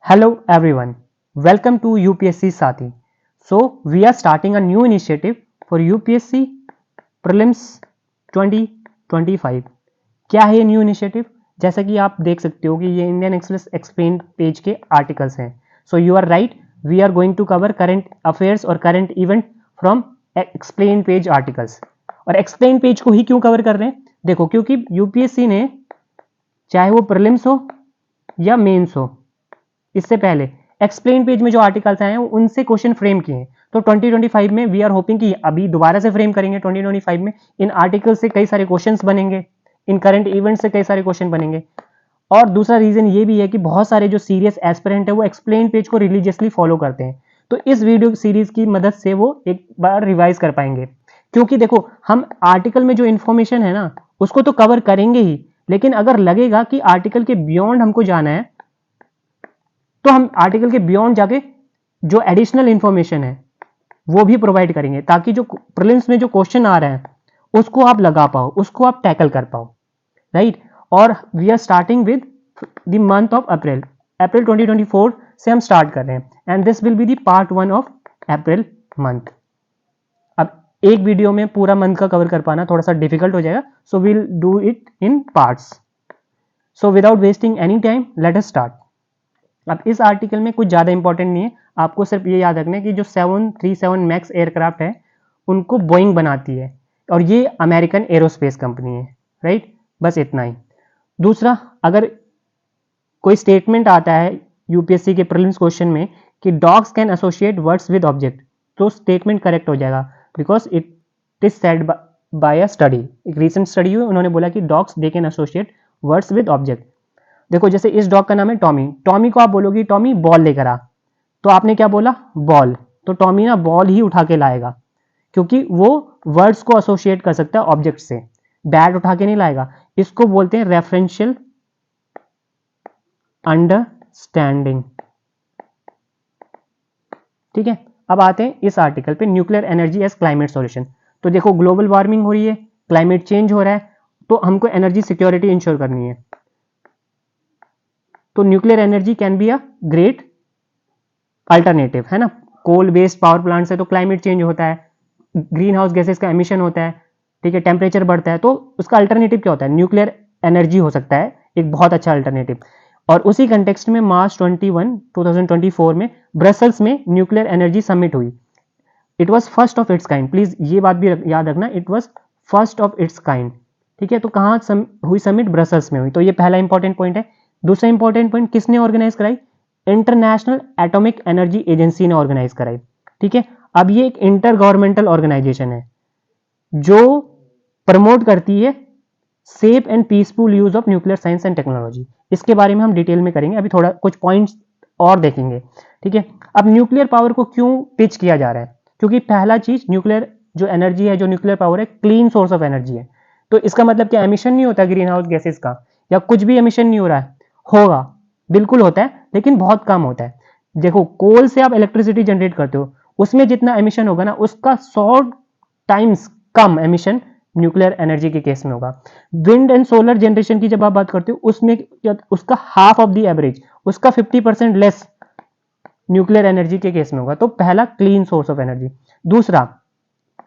Hello everyone, welcome to UPSC Sati. So we are starting a new initiative for UPSC Prelims 2025. क्या है ये new initiative? जैसा कि आप देख सकते हो कि ये इंडियन एक्सप्रेस एक्सप्लेन पेज के आर्टिकल्स हैं. So you are right, we are going to cover current affairs और current event from explain page articles. और एक्सप्लेन पेज को ही क्यों कवर कर रहे हैं? देखो, क्योंकि यूपीएससी ने चाहे वो प्रीलिम्स हो या मेंस हो, इससे पहले एक्सप्लेन पेज में जो आर्टिकल्स आए हैं उनसे क्वेश्चन फ्रेम किए हैं. तो 2025 में वी आर होपिंग कि अभी दोबारा से फ्रेम करेंगे. 2025 में इन आर्टिकल से कई सारे क्वेश्चंस बनेंगे, इन करंट इवेंट से कई सारे क्वेश्चन बनेंगे. और दूसरा रीजन ये भी है कि बहुत सारे जो सीरियस एस्पिरेंट है वो एक्सप्लेन पेज को रिलीजियसली फॉलो करते हैं. तो इस वीडियो सीरीज की मदद से वो एक बार रिवाइज कर पाएंगे. क्योंकि देखो, हम आर्टिकल में जो इन्फॉर्मेशन है ना उसको तो कवर करेंगे ही, लेकिन अगर लगेगा कि आर्टिकल के बियॉन्ड हमको जाना है तो हम आर्टिकल के बियॉन्ड जाके जो एडिशनल इंफॉर्मेशन है वो भी प्रोवाइड करेंगे, ताकि जो प्रीलिम्स में जो क्वेश्चन आ रहे हैं उसको आप लगा पाओ, उसको आप टैकल कर पाओ, राइट. और we are starting with the month of April. April 2024 से हम स्टार्ट कर रहे हैं and this will be the part 1 of April month. अब एक वीडियो में पूरा मंथ का कवर कर पाना थोड़ा सा डिफिकल्ट हो जाएगा, so will do it in parts. So without wasting any time let us start. अब इस आर्टिकल में कुछ ज़्यादा इंपॉर्टेंट नहीं है, आपको सिर्फ ये याद रखना है कि जो 737 मैक्स एयरक्राफ्ट है उनको बोइंग बनाती है और ये अमेरिकन एरोस्पेस कंपनी है, राइट. बस इतना ही. दूसरा, अगर कोई स्टेटमेंट आता है यूपीएससी के प्रीलिम्स क्वेश्चन में कि dogs can associate words with object, तो स्टेटमेंट करेक्ट हो जाएगा, because it is said bye a study. एक रिसेंट स्टडी हुई, उन्होंने बोला कि dogs they can associate words with object. देखो, जैसे इस डॉग का नाम है टॉमी. टॉमी को आप बोलोगे टॉमी बॉल लेकर आ, तो आपने क्या बोला? बॉल. तो टॉमी ना बॉल ही उठा के लाएगा, क्योंकि वो वर्ड्स को एसोसिएट कर सकता है ऑब्जेक्ट से. बैट उठा के नहीं लाएगा. इसको बोलते हैं रेफरेंशियल अंडरस्टैंडिंग. ठीक है. अब आते हैं इस आर्टिकल पे, nuclear energy as climate solution. तो देखो, ग्लोबल वार्मिंग हो रही है, क्लाइमेट चेंज हो रहा है, तो हमको एनर्जी सिक्योरिटी इंश्योर करनी है. तो nuclear energy can be a great alternative, है ना. कोल बेस्ड पावर प्लांट से तो क्लाइमेट चेंज होता है, ग्रीन हाउस गैसेस का एमिशन होता है, ठीक है, टेम्परेचर बढ़ता है. तो उसका अल्टरनेटिव क्या होता है? न्यूक्लियर एनर्जी हो सकता है एक बहुत अच्छा अल्टरनेटिव. और उसी कंटेक्स्ट में मार्च 21 2024 में ब्रसल्स में न्यूक्लियर एनर्जी समिट हुई. It was first of its kind. Please ये बात भी याद रखना, it was first of its kind. ठीक है. तो कहाँ हुई समिट? ब्रसल्स में हुई. तो ये पहला इंपॉर्टेंट पॉइंट है. दूसरा इंपॉर्टेंट पॉइंट किसने ऑर्गेनाइज कराई? इंटरनेशनल एटॉमिक एनर्जी एजेंसी ने ऑर्गेनाइज कराई. ठीक है. अब ये एक इंटर गवर्नमेंटल ऑर्गेनाइजेशन है जो प्रमोट करती है safe and peaceful use of nuclear science and technology. इसके बारे में हम डिटेल में करेंगे, अभी थोड़ा कुछ पॉइंट्स और देखेंगे. ठीक है. अब न्यूक्लियर पावर को क्यों पिच किया जा रहा है? क्योंकि पहला चीज, न्यूक्लियर जो एनर्जी है, जो न्यूक्लियर पावर है, क्लीन सोर्स ऑफ एनर्जी है. तो इसका मतलब क्या एमिशन नहीं होता ग्रीन हाउस गैसेस का, या कुछ भी एमिशन नहीं हो रहा है? होगा, बिल्कुल होता है, लेकिन बहुत कम होता है. देखो, कोल से आप इलेक्ट्रिसिटी जनरेट करते हो, उसमें जितना एमिशन होगा ना उसका 100 टाइम्स कम एमिशन न्यूक्लियर एनर्जी के केस में होगा. विंड एंड सोलर जनरेशन की जब आप बात करते हो उसमें उसका हाफ ऑफ द एवरेज, उसका 50% लेस न्यूक्लियर एनर्जी के केस में होगा. तो पहला, क्लीन सोर्स ऑफ एनर्जी. दूसरा,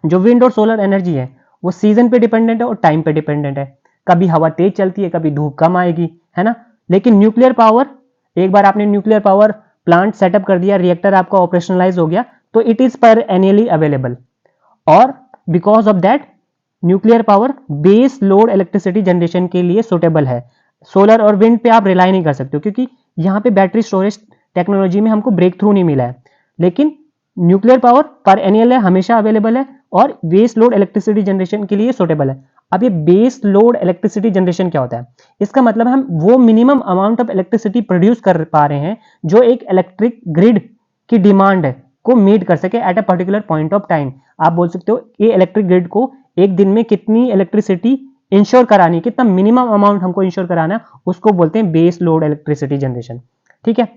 जो विंड और सोलर एनर्जी है वो सीजन पे डिपेंडेंट है और टाइम पे डिपेंडेंट है. कभी हवा तेज चलती है, कभी धूप कम आएगी, है ना. लेकिन न्यूक्लियर पावर, एक बार आपने न्यूक्लियर पावर प्लांट सेटअप कर दिया, रिएक्टर आपका ऑपरेशनलाइज हो गया, तो इट इज पर एनुअली अवेलेबल. और because of that nuclear power base load electricity generation के लिए सुटेबल है. सोलर और विंड पे आप रिलाई नहीं कर सकते हो, क्योंकि यहाँ पे बैटरी स्टोरेज टेक्नोलॉजी में हमको ब्रेक थ्रू नहीं मिला है. लेकिन न्यूक्लियर पावर पर एनुअल है, हमेशा अवेलेबल है और बेस लोड इलेक्ट्रिसिटी जनरेशन के लिए सुटेबल है. अब ये बेस लोड इलेक्ट्रिसिटी जनरेशन क्या होता है? इसका मतलब हम वो minimum amount of electricity produce कर पा रहे हैं जो एक इलेक्ट्रिक ग्रिड की डिमांड को मीट कर सके at a particular point of time. आप बोल सकते हो ये इलेक्ट्रिक ग्रिड को एक दिन में कितनी इलेक्ट्रिसिटी इंश्योर करानी, कितना मिनिमम अमाउंट हमको इंश्योर कराना, उसको बोलते हैं बेस लोड इलेक्ट्रिसिटी जनरेशन. ठीक है.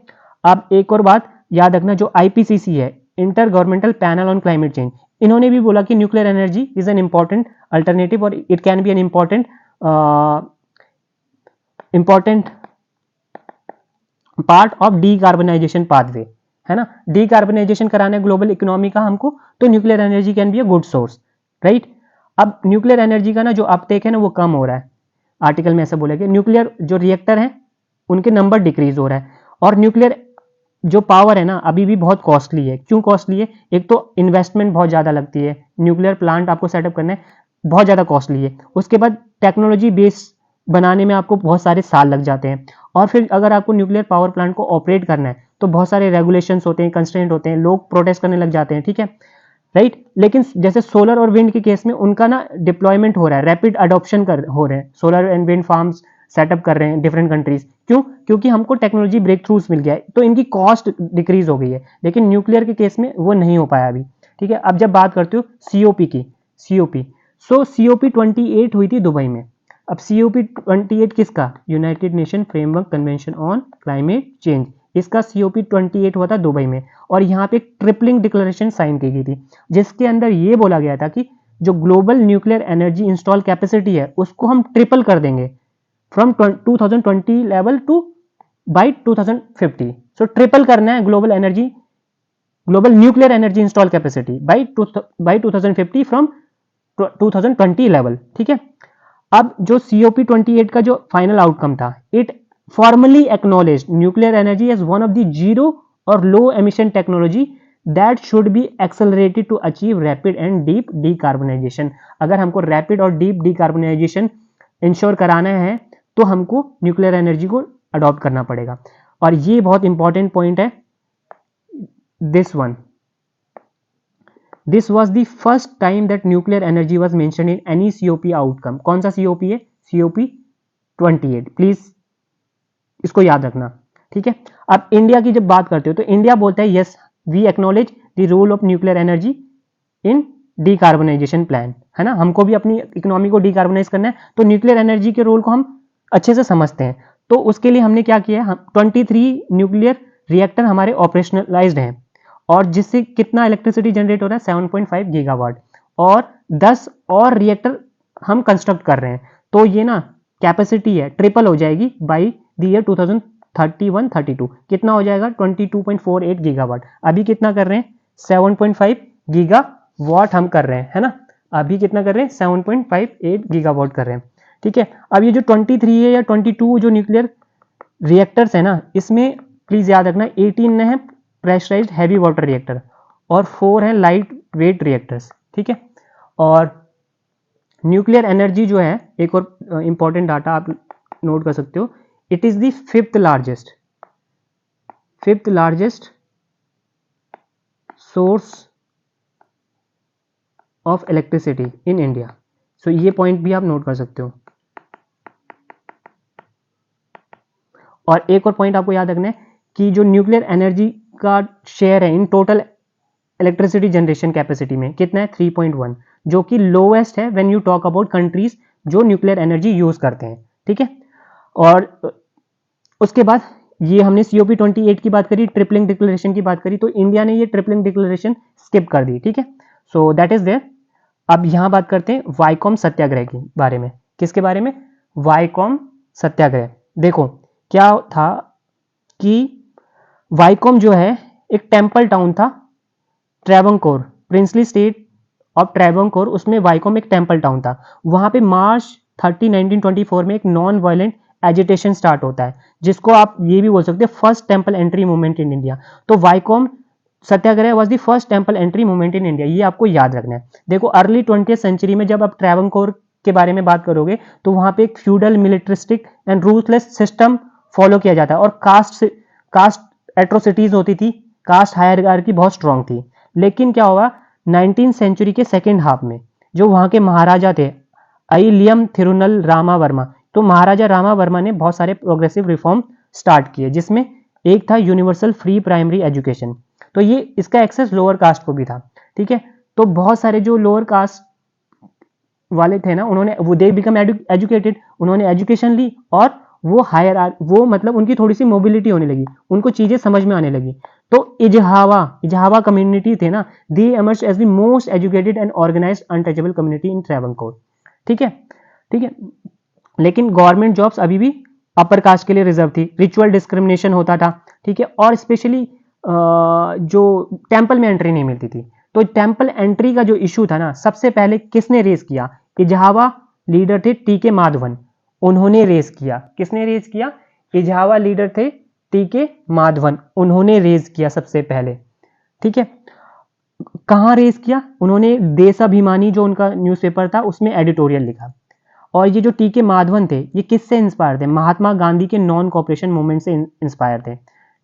अब एक और बात याद रखना, जो आईपीसीसी है, inter governmental panel on climate change, इन्होंने भी बोला कि nuclear energy is an important alternative और it can be an important part of decarbonisation pathway, है ना। डीकार्बनाइजेशन कराना है ग्लोबल इकोनॉमी का हमको, तो nuclear energy can be a good source, right. अब न्यूक्लियर एनर्जी का ना जो अपटेक है ना वो कम हो रहा है, आर्टिकल में ऐसा बोला कि न्यूक्लियर जो रिएक्टर हैं उनके नंबर डिक्रीज हो रहा है, और न्यूक्लियर जो पावर है ना अभी भी बहुत कॉस्टली है। क्यों कॉस्टली है? एक तो इन्वेस्टमेंट बहुत ज़्यादा लगती है, न्यूक्लियर प्लांट आपको सेटअप करना है बहुत ज़्यादा कॉस्टली है। उसके बाद टेक्नोलॉजी बेस बनाने में आपको बहुत सारे साल लग जाते हैं, और फिर अगर आपको न्यूक्लियर पावर प्लांट को ऑपरेट करना है तो बहुत सारे रेगुलेशंस होते हैं, कंस्ट्रेंट होते हैं, लोग प्रोटेस्ट करने लग जाते हैं, ठीक है, राइट। लेकिन जैसे सोलर और विंड के केस में उनका ना डिप्लॉयमेंट हो रहा है, रैपिड अडॉप्शन हो रहे हैं, solar and wind farms setup कर रहे हैं डिफरेंट कंट्रीज। क्यों? क्योंकि हमको टेक्नोलॉजी ब्रेक थ्रूज मिल गया है, तो इनकी कॉस्ट डिक्रीज हो गई है। लेकिन न्यूक्लियर के केस में वो नहीं हो पाया अभी, ठीक है। अब जब बात करते हो सीओपी की, सीओपी, सो सीओपी 28 हुई थी दुबई में। अब सीओपी 28 किसका? United nation framework convention on climate change, इसका सीओपी 28 हुआ था दुबई में, और यहाँ पे एक ट्रिपलिंग डिक्लेरेशन साइन की गई थी, जिसके अंदर ये बोला गया था कि जो global nuclear energy install capacity है उसको हम ट्रिपल कर देंगे from 2020 level to by 2050। So triple करना है global nuclear energy install capacity by 2050 from 2020 level, ठीक है। अब जो सीओपी 28 का जो फाइनल आउटकम था, it formally acknowledge nuclear energy as one of the zero और low emission technology that should be accelerated to achieve rapid and deep decarbonisation. अगर हमको रैपिड और डीप डीकार्बनाइजेशन इंश्योर कराना है तो हमको न्यूक्लियर एनर्जी को अडॉप्ट करना पड़ेगा। और ये बहुत इंपॉर्टेंट पॉइंट है, this one, this was the first time that nuclear energy was mention in any COP outcome. कौन सा सीओपी है? सीओपी 28, प्लीज इसको याद रखना, ठीक है। अब इंडिया की जब बात करते हो तो इंडिया बोलता है yes we acknowledge the role of nuclear energy in decarbonisation plan, है ना। हमको भी अपनी इकोनॉमी को डीकार्बनाइज करना है, तो न्यूक्लियर एनर्जी के रोल को हम अच्छे से समझते हैं। तो उसके लिए हमने क्या किया, हम 23 न्यूक्लियर रिएक्टर हमारे ऑपरेशनलाइज्ड हैं, और जिससे कितना इलेक्ट्रिसिटी जनरेट हो रहा है 7.5 गीगावाट, और 10 और रिएक्टर हम कंस्ट्रक्ट कर रहे हैं। तो ये ना कैपेसिटी है ट्रिपल हो जाएगी बाई द ईयर 2031-32। कितना हो जाएगा? 22.48 गीगावाट। अभी कितना कर रहे हैं? 7.5 गीगावाट हम कर रहे हैं, है ना। अभी कितना कर रहे हैं? 7.58 गीगावाट कर रहे हैं, ठीक है। अब ये जो 23 है या 22 जो न्यूक्लियर रिएक्टर्स है ना, इसमें प्लीज याद रखना 18 है प्रेशराइज्ड हैवी वाटर रिएक्टर और 4 है लाइट वेट रिएक्टर्स, ठीक है। और न्यूक्लियर एनर्जी जो है, एक और इंपॉर्टेंट डाटा आप नोट कर सकते हो, it is the fifth largest source of electricity in India. So ये पॉइंट भी आप नोट कर सकते हो। और एक और पॉइंट आपको याद रखना है कि जो न्यूक्लियर एनर्जी का शेयर है in total electricity generation capacity में कितना है? 3.1, जो कि लोएस्ट है when you talk about countries जो न्यूक्लियर एनर्जी यूज करते हैं, ठीक है। और उसके बाद ये हमने सीओपी 28 की बात करी, ट्रिपलिंग डिक्लेरेशन की बात करी, तो इंडिया ने ये ट्रिपलिंग डिक्लेरेशन स्किप कर दी, ठीक है। So that is there. अब यहां बात करते हैं वाईकॉम सत्याग्रह के बारे में। किसके बारे में? वाईकॉम सत्याग्रह। देखो क्या था कि वाईकॉम जो है एक टेम्पल टाउन था, ट्रेवंकोर, प्रिंसली स्टेट ऑफ ट्रेवंकोर, उसमें वाईकॉम एक टेम्पल टाउन था। वहां पे मार्च 30, 1924 में एक नॉन वायलेंट एजिटेशन स्टार्ट होता है, जिसको आप ये भी बोल सकते हैं first temple entry movement in India. तो Vaikom Satyagraha was the first temple entry movement in India, ये आपको याद रखना है। देखो अर्ली 20th सेंचुरी में जब आप ट्रेवंकोर के बारे में बात करोगे तो वहां पे एक feudal militaristic and ruthless system follow किया जाता है, और कास्ट एट्रोसिटीज होती थी, कास्ट हायरार्की बहुत स्ट्रांग थी। लेकिन क्या हुआ 19th सेंचुरी के सेकेंड हाफ में, जो वहां के महाराजा थे अयलियम थिरुनल रामा वर्मा, तो महाराजा रामा वर्मा ने बहुत सारे प्रोग्रेसिव रिफॉर्म स्टार्ट किए, जिसमें एक था यूनिवर्सल फ्री प्राइमरी एजुकेशन। तो ये इसका एक्सेस लोअर कास्ट को भी था, ठीक है। तो बहुत सारे जो लोअर कास्ट वाले थे ना, उन्होंने वो दे बिकम एजुकेटेड, उन्होंने एजुकेशन ली, और वो मतलब उनकी थोड़ी सी मोबिलिटी होने लगी, उनको चीजें समझ में आने लगी। तो इजहावा कम्युनिटी थे ना, they emerge as the most educated and organised untouchable community in Travancore, ठीक है, ठीक है। लेकिन गवर्नमेंट जॉब्स अभी भी अपर कास्ट के लिए रिजर्व थी, रिचुअल डिस्क्रिमिनेशन होता था, ठीक है, और स्पेशली जो टेंपल में एंट्री नहीं मिलती थी। तो टेंपल एंट्री का जो इशू था ना, सबसे पहले किसने रेस किया? इजावा लीडर थे टी.के. माधवन, उन्होंने रेस किया। किसने रेस किया? इजावा लीडर थे टी.के. माधवन, उन्होंने रेस किया सबसे पहले, ठीक है। कहाँ रेस किया? उन्होंने देशाभिमानी जो उनका न्यूज़पेपर था उसमें एडिटोरियल लिखा। और ये जो टी.के. माधवन थे, ये किससे इंस्पायर थे? महात्मा गांधी के नॉन कॉपरेशन मूवमेंट से इंस्पायर थे,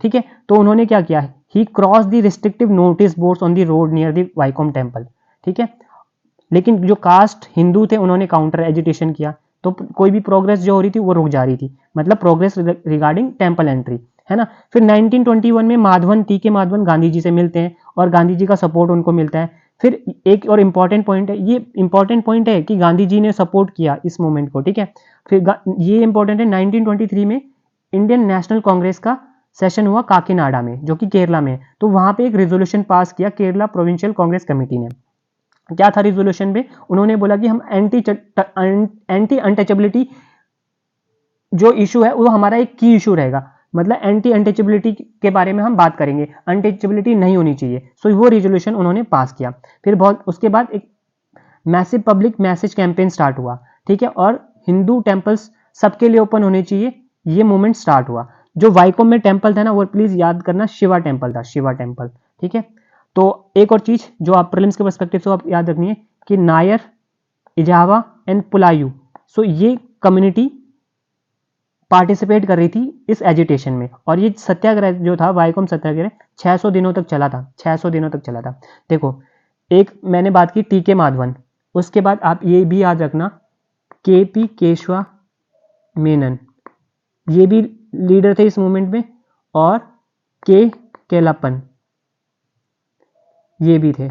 ठीक है। तो उन्होंने क्या किया? He cross the restrictive notice boards on the road near the Vaikom temple, ठीक है। लेकिन जो कास्ट हिंदू थे उन्होंने काउंटर एजिटेशन किया, तो कोई भी प्रोग्रेस जो हो रही थी वो रुक जा रही थी, मतलब प्रोग्रेस रिगार्डिंग टेम्पल एंट्री, है ना। फिर 1921 में माधवन, टी.के. माधवन गांधी जी से मिलते हैं और गांधी जी का सपोर्ट उनको मिलता है। फिर एक और इम्पॉर्टेंट पॉइंट है, ये इंपॉर्टेंट पॉइंट है कि गांधी जी ने सपोर्ट किया इस मूवमेंट को, ठीक है। फिर ये इंपॉर्टेंट है, 1923 में इंडियन नेशनल कांग्रेस का सेशन हुआ काकीनाडा में, जो कि केरला में। तो वहां पे एक रेजोल्यूशन पास किया केरला प्रोविंशियल कांग्रेस कमेटी ने। क्या था रिजोल्यूशन में? उन्होंने बोला कि हम एंटी अनटचेबिलिटी जो इशू है वो हमारा एक की इशू रहेगा, मतलब एंटी अनटचेबिलिटी के बारे में हम बात करेंगे, अनटचेबिलिटी नहीं होनी चाहिए। सो वो रिजोल्यूशन उन्होंने पास किया। फिर बहुत उसके बाद एक massive public message campaign start हुआ, ठीक है, और हिंदू टेम्पल्स सबके लिए ओपन होने चाहिए, ये मूवमेंट स्टार्ट हुआ। जो वाइकोम में टेम्पल था ना, वो प्लीज याद करना शिवा टेम्पल था, शिवा टेम्पल, ठीक है। तो एक और चीज जो आप प्रीलिम्स के पर्सपेक्टिव से आप याद रखनी है कि नायर, इजावा एंड पुलायू, सो ये कम्युनिटी पार्टिसिपेट कर रही थी इस एजिटेशन में। और ये सत्याग्रह जो था, वाइकोम सत्याग्रह, 600 दिनों तक चला था, 600 दिनों तक चला था। देखो, एक मैंने बात की टी.के. माधवन, उसके बाद आप ये भी याद रखना के.पी. केशवा मेनन, ये भी लीडर थे इस मूवमेंट में, और के केलप्पन ये भी थे।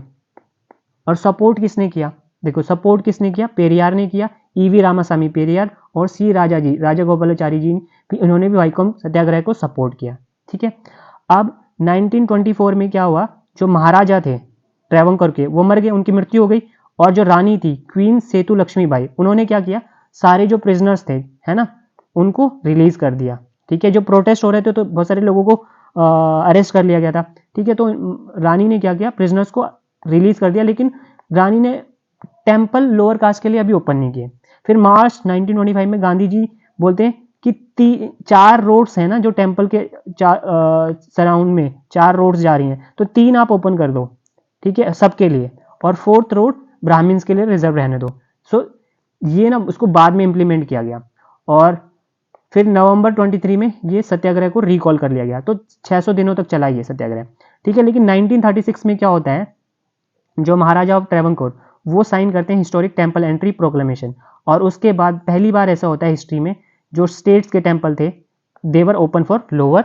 और सपोर्ट किसने किया? देखो, सपोर्ट किसने किया? पेरियार ने किया, ईवी रामासामी पेरियार और सी राजाजी, राजा गोपालाचारी जी भी, इन्होंने भी वाइकोम सत्याग्रह को सपोर्ट किया, ठीक है। अब 1924 में क्या हुआ? जो महाराजा थे ट्रेवंकर के, वो मर गए, उनकी मृत्यु हो गई। और जो रानी थी क्वीन सेतु लक्ष्मीबाई, उन्होंने क्या किया? सारे जो प्रिजनर्स थे, है ना, उनको रिलीज कर दिया, ठीक है। जो प्रोटेस्ट हो रहे थे तो बहुत सारे लोगों को अरेस्ट कर लिया गया था, ठीक है। तो रानी ने क्या किया? प्रिजनर्स को रिलीज कर दिया, लेकिन रानी ने टेम्पल लोअर कास्ट के लिए अभी ओपन नहीं किए। फिर मार्च 1925 में गांधी जी बोलते हैं कि 4 रोड्स हैं ना जो टेम्पल के सराउंड में 4 रोड्स जा रही हैं, तो 3 आप ओपन कर दो, ठीक है, सबके लिए, और 4th रोड ब्राह्मण्स के लिए रिजर्व रहने दो। सो ये ना उसको बाद में इंप्लीमेंट किया गया। और फिर नवंबर 23 में ये सत्याग्रह को रिकॉल कर लिया गया। तो 600 दिनों तक चला ये सत्याग्रह, ठीक है। लेकिन 1936 में क्या होता है? जो महाराजा ऑफ ट्रेवंकोर, वो साइन करते हैं हिस्टोरिक टेम्पल एंट्री प्रोक्लेमेशन। और उसके बाद पहली बार ऐसा होता है हिस्ट्री में, जो स्टेट्स के टेम्पल थे देवर ओपन फॉर लोअर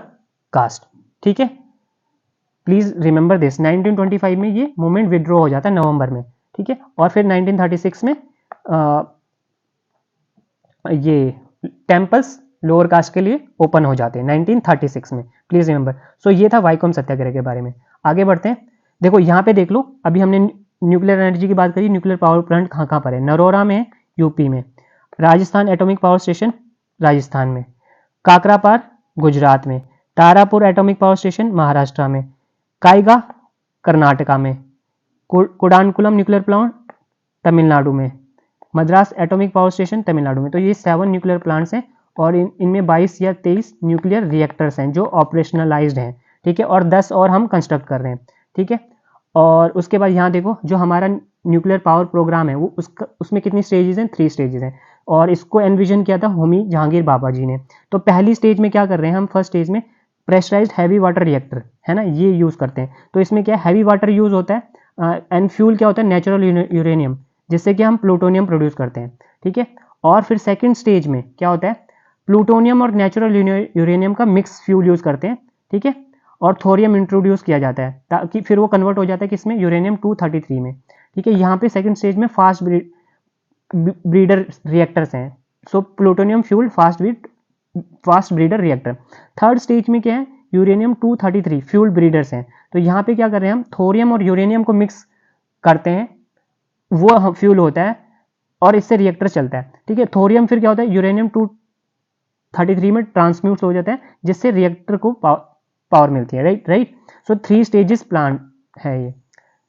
कास्ट, ठीक है। प्लीज रिमेंबर दिस, 1925 में ये मूवमेंट विड्रॉ हो जाता है नवंबर में, ठीक है। और फिर 1936 में ये टेम्पल्स लोअर कास्ट के लिए ओपन हो जाते हैं 1936 में, प्लीज रिमेंबर। सो ये था वाइकोम सत्याग्रह के बारे में। आगे बढ़ते हैं। देखो यहाँ पे देख लो, अभी हमने न्यूक्लियर एनर्जी की बात करी, न्यूक्लियर पावर प्लांट कहाँ कहाँ पर है? नरोरा में, यूपी में, Rajasthan atomic power station Rajasthan में, काकरापार गुजरात में, Tarapur atomic power station Maharashtra में, काइगा कर्नाटका में, कुडानकुलम न्यूक्लियर प्लांट तमिलनाडु में, Madras atomic power station Tamil Nadu में। तो ये 7 न्यूक्लियर प्लांट्स हैं और इनमें 22 या 23 न्यूक्लियर रिएक्टर्स हैं जो ऑपरेशनलाइज्ड हैं, ठीक है, और 10 और हम कंस्ट्रक्ट कर रहे हैं, ठीक है। और उसके बाद यहाँ देखो, जो हमारा न्यूक्लियर पावर प्रोग्राम है वो उसमें कितनी स्टेजेस हैं? 3 स्टेजेस हैं। और इसको एनविजन किया था होमी जहांगीर बाबा जी ने। तो पहली स्टेज में क्या कर रहे हैं हम? फर्स्ट स्टेज में प्रेशराइज्ड हैवी वाटर रिएक्टर, है ना, ये यूज़ करते हैं। तो इसमें क्या हैवी वाटर यूज़ होता है, एंड फ्यूल क्या होता है? नेचुरल यूरेनियम, जिससे कि हम प्लूटोनियम प्रोड्यूस करते हैं, ठीक है। और फिर सेकेंड स्टेज में क्या होता है? प्लूटोनियम और नेचुरल यूरेनियम का मिक्स फ्यूल यूज़ करते हैं, ठीक है। और थोरियम इंट्रोड्यूस किया जाता है, ताकि फिर वो कन्वर्ट हो जाता है किसमें? यूरेनियम 233 में, ठीक है। यहाँ पे सेकंड स्टेज में फास्ट ब्रीडर रिएक्टर्स हैं। So plutonium fuel fast breeder reactor. Third stage में क्या है? यूरेनियम 233 फ्यूल ब्रीडर्स हैं। तो यहाँ पे क्या कर रहे हैं हम? थोरियम और यूरेनियम को मिक्स करते हैं, वो फ्यूल होता है और इससे रिएक्टर चलता है, ठीक है। थोरियम फिर क्या होता है? यूरेनियम 33 में ट्रांसम्यूट हो जाता है, जिससे रिएक्टर को पावर मिलती है। राइट। सो 3 स्टेजेस प्लांट है ये,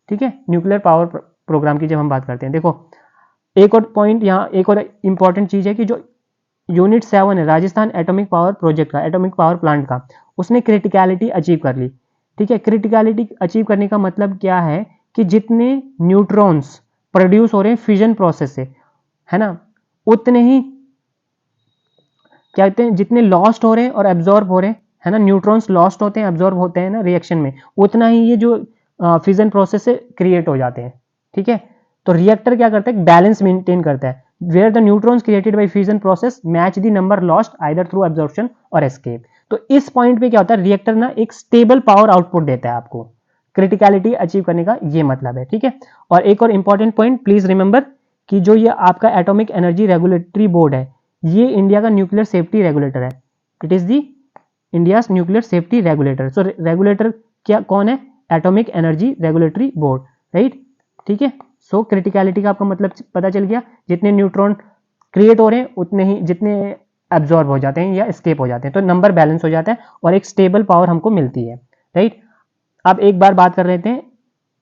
ठीक है, न्यूक्लियर पावर प्रोग्राम की जब हम बात करते हैं। देखो एक और पॉइंट यहाँ, एक और इंपॉर्टेंट चीज है कि जो यूनिट 7 है राजस्थान एटॉमिक पावर प्रोजेक्ट का, एटॉमिक पावर प्लांट का, उसने क्रिटिकलिटी अचीव कर ली। ठीक है, क्रिटिकलिटी अचीव करने का मतलब क्या है कि जितने न्यूट्रॉन्स प्रोड्यूस हो रहे हैं फिजन प्रोसेस से, है ना, उतने ही क्या कहते हैं, जितने लॉस्ट हो रहे हैं और एब्जॉर्ब हो रहे हैं, है ना, न्यूट्रॉन्स लॉस्ट होते हैं, एब्जॉर्ब होते हैं ना रिएक्शन में, उतना ही ये जो फिजन प्रोसेस से क्रिएट हो जाते हैं। ठीक है, तो रिएक्टर क्या करता है, बैलेंस मेंटेन करता है, where the neutrons created by fusion process match the number lost either through absorption और एस्केप। तो इस पॉइंट पे क्या होता है, रिएक्टर ना एक स्टेबल पावर आउटपुट देता है आपको, क्रिटिकलिटी अचीव करने का ये मतलब है। ठीक है, और एक और इंपॉर्टेंट पॉइंट प्लीज रिमेंबर कि जो ये आपका एटॉमिक एनर्जी रेगुलेटरी बोर्ड है, ये इंडिया का न्यूक्लियर सेफ्टी रेगुलेटर है। It is the India nuclear safety regulator. So regulator क्या कौन है, atomic energy regulatory board. Right, ठीक है। सो क्रिटिकलिटी का आपको मतलब पता चल गया, जितने न्यूट्रॉन क्रिएट हो रहे हैं उतने ही जितने एब्जॉर्ब हो जाते हैं या एस्केप हो जाते हैं, तो नंबर बैलेंस हो जाता है और एक स्टेबल पावर हमको मिलती है। राइट, अब एक बार बात कर रहे थे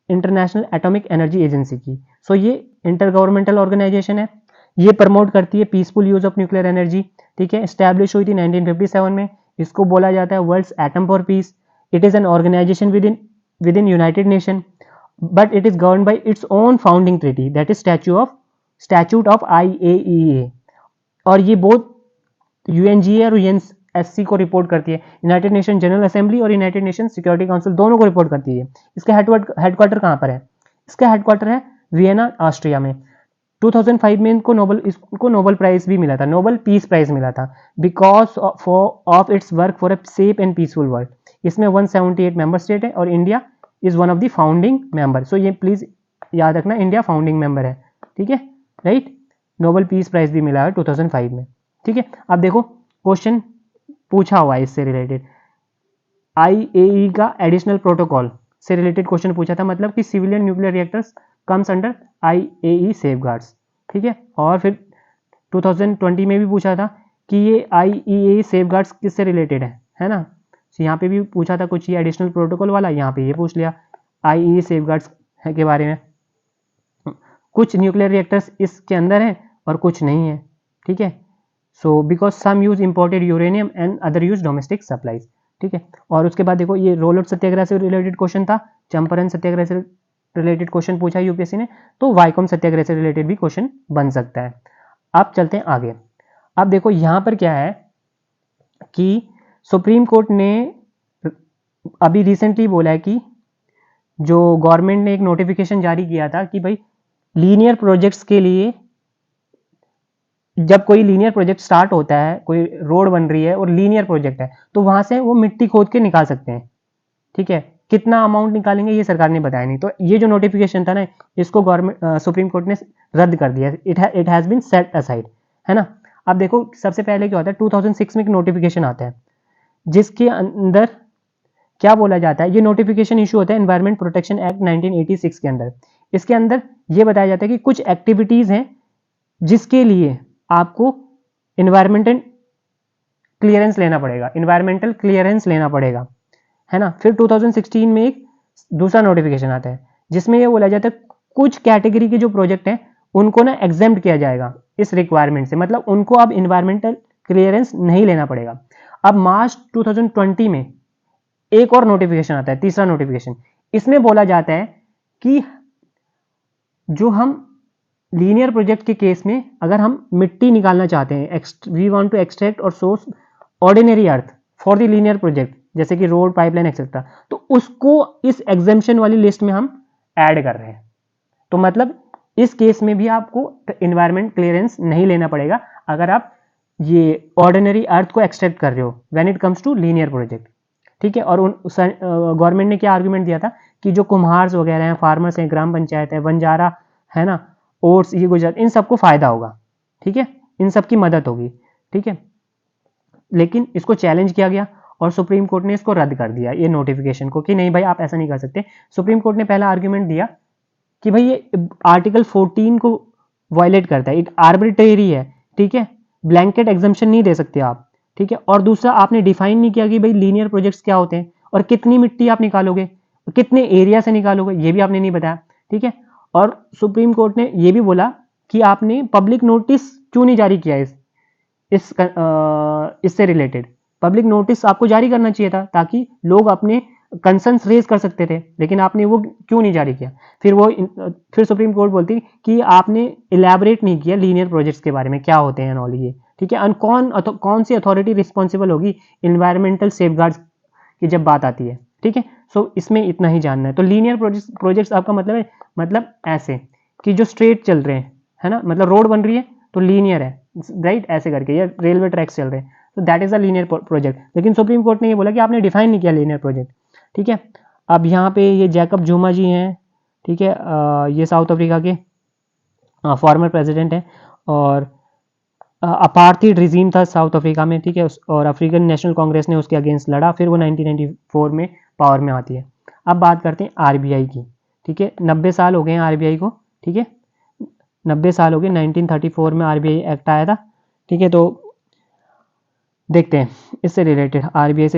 इंटरनेशनल एटॉमिक एनर्जी एजेंसी की। सो ये इंटर गवर्नमेंटल ऑर्गेनाइजेशन है, ये प्रमोट करती है peaceful use of nuclear energy. ठीक है, स्टैब्लिश हुई थी 1957 में, इसको बोला जाता है world's atom for peace. It is an organisation within United Nation, but it is govern by its own founding treaty, that is statute of IAEA। और ये बहुत UNGA और UNSC को रिपोर्ट करती है, यूनाइटेड नेशन जनरल असेंबली और United nation security council दोनों को रिपोर्ट करती है। इसका हेडक्वार्टर कहाँ पर है, इसका हेडक्वार्टर है वियना ऑस्ट्रिया में। 2005 में इसको नोबेल प्राइज भी मिला था, नोबेल पीस प्राइज मिला था, because of its work for a safe and peaceful world. इसमें 178 मेंबर स्टेट है और India is one of the founding member. So ये प्लीज याद रखना, इंडिया फाउंडिंग मेंबर है। ठीक है, राइट, नोबेल पीस प्राइज भी मिला है 2005 में। ठीक है, अब देखो क्वेश्चन पूछा हुआ है इससे रिलेटेड, IAEA का एडिशनल प्रोटोकॉल से रिलेटेड क्वेश्चन पूछा था, मतलब कि civilian nuclear reactors comes under IAEA safeguards. ठीक है, और फिर 2020 में भी पूछा था कि ये IAEA सेफगार्ड्स किससे रिलेटेड है ना, तो यहाँ पे भी पूछा था कुछ ये एडिशनल प्रोटोकॉल वाला, यहाँ पे ये पूछ लिया IAEA सेफगार्ड्स के बारे में। कुछ न्यूक्लियर रिएक्टर्स इसके अंदर हैं और कुछ नहीं है। ठीक है, so because some use imported uranium and other use domestic supplies. ठीक है, और उसके बाद देखो ये रोल आउट सत्याग्रह से रिलेटेड क्वेश्चन था, चंपारण सत्याग्रह से रिलेटेड क्वेश्चन पूछा यूपीएससी ने, तो वाइकॉम सत्याग्रह से रिलेटेड भी क्वेश्चन बन सकता है। अब चलते हैं आगे। अब देखो यहां पर क्या है कि सुप्रीम कोर्ट ने अभी रिसेंटली बोला है कि जो गवर्नमेंट ने एक नोटिफिकेशन जारी किया था कि भाई लीनियर प्रोजेक्ट्स के लिए, जब कोई लीनियर प्रोजेक्ट स्टार्ट होता है, कोई रोड बन रही है और लीनियर प्रोजेक्ट है, तो वहां से वो मिट्टी खोद के निकाल सकते हैं। ठीक है, कितना अमाउंट निकालेंगे ये सरकार ने बताया नहीं, तो ये जो नोटिफिकेशन था ना, इसको गवर्नमेंट सुप्रीम कोर्ट ने रद्द कर दिया, it has been set aside, है ना। अब देखो सबसे पहले क्या होता है, 2006 में एक नोटिफिकेशन आता है जिसके अंदर क्या बोला जाता है, ये नोटिफिकेशन इशू होता है एनवायरमेंट प्रोटेक्शन एक्ट 1986 के अंदर। इसके अंदर ये बताया जाता है कि कुछ एक्टिविटीज हैं जिसके लिए आपको इन्वायरमेंटल क्लियरेंस लेना पड़ेगा, इन्वायरमेंटल क्लियरेंस लेना पड़ेगा, है ना। फिर 2016 में एक दूसरा नोटिफिकेशन आता है जिसमें ये बोला जाता है कुछ कैटेगरी के जो प्रोजेक्ट हैं उनको ना एग्जेम्प्ट किया जाएगा इस रिक्वायरमेंट से, मतलब उनको अब इन्वायरमेंटल क्लियरेंस नहीं लेना पड़ेगा। अब मार्च 2020 में एक और नोटिफिकेशन आता है, तीसरा नोटिफिकेशन। इसमें बोला जाता है कि जो हम लीनियर प्रोजेक्ट के केस में अगर हम मिट्टी निकालना चाहते हैं, वी वांट टू एक्सट्रैक्ट और source ordinary earth for the linear project, जैसे कि रोड, पाइपलाइन एक्सेट्रा, तो उसको इस एग्जेम्पशन वाली लिस्ट में हम ऐड कर रहे हैं। तो मतलब इस केस में भी आपको इन्वायरमेंट क्लियरेंस नहीं लेना पड़ेगा अगर आप ये ऑर्डिनरी अर्थ को एक्सट्रैक्ट कर रहे हो when it comes to linear project. ठीक है, और गवर्नमेंट ने क्या आर्गुमेंट दिया था कि जो कुम्हार्स वगैरह हैं, फार्मर्स हैं, ग्राम पंचायत है, बंजारा है ना, ओट्स, ये गुजरात, इन सबको फायदा होगा। ठीक है, इन सबकी मदद होगी। ठीक है, लेकिन इसको चैलेंज किया गया और सुप्रीम कोर्ट ने इसको रद्द कर दिया, ये नोटिफिकेशन को, कि नहीं भाई आप ऐसा नहीं कर सकते। सुप्रीम कोर्ट ने पहला आर्ग्यूमेंट दिया कि भाई ये आर्टिकल 14 को वायलेट करता है, एक आर्बिट्रेरी है। ठीक है, ब्लैंकेट एग्जम्पशन नहीं दे सकते आप। ठीक है। और दूसरा, आपने डिफाइन नहीं किया कि भाई लीनियर प्रोजेक्ट्स क्या होते हैं और कितनी मिट्टी आप निकालोगे, कितने एरिया से निकालोगे, ये भी आपने नहीं बताया, ठीक है। और सुप्रीम कोर्ट ने ये भी बोला कि आपने पब्लिक नोटिस क्यों नहीं जारी किया इससे रिलेटेड। पब्लिक नोटिस आपको जारी करना चाहिए था ताकि लोग अपने कंसर्न्स रेज कर सकते थे, लेकिन आपने वो क्यों नहीं जारी किया। फिर सुप्रीम कोर्ट बोलती कि आपने इलेबोरेट नहीं किया लीनियर प्रोजेक्ट्स के बारे में क्या होते हैं ऑल ये, ठीक है। कौन सी अथॉरिटी रिस्पॉन्सिबल होगी इन्वायरमेंटल सेफगार्ड्स की जब बात आती है, ठीक है। सो इसमें इतना ही जानना है। तो लीनियर प्रोजेक्ट्स आपका मतलब है, मतलब ऐसे कि जो स्ट्रेट चल रहे हैं, है ना, मतलब रोड बन रही है तो लीनियर है, राइट, ऐसे करके, या रेलवे ट्रैक्स चल रहे हैं तो that is a linear project. लेकिन सुप्रीम कोर्ट ने ये बोला कि आपने डिफाइन नहीं किया लीनियर प्रोजेक्ट, ठीक है। अब यहाँ पे ये जैकब जुमा जी हैं, ठीक है, ये साउथ अफ्रीका के फॉर्मर प्रेसिडेंट हैं, और अपार्थाइड रिजीम था साउथ अफ्रीका में, ठीक है, और अफ्रीकन नेशनल कांग्रेस ने उसके अगेंस्ट लड़ा, फिर वो 1994 में पावर में आती है। अब बात करते हैं आरबीआई की, ठीक है। 90 साल हो गए हैं आरबीआई को, ठीक है, 90 साल हो गए। 1934 में आरबीआई एक्ट आया था, ठीक है। तो देखते हैं इससे रिलेटेड, आरबीआई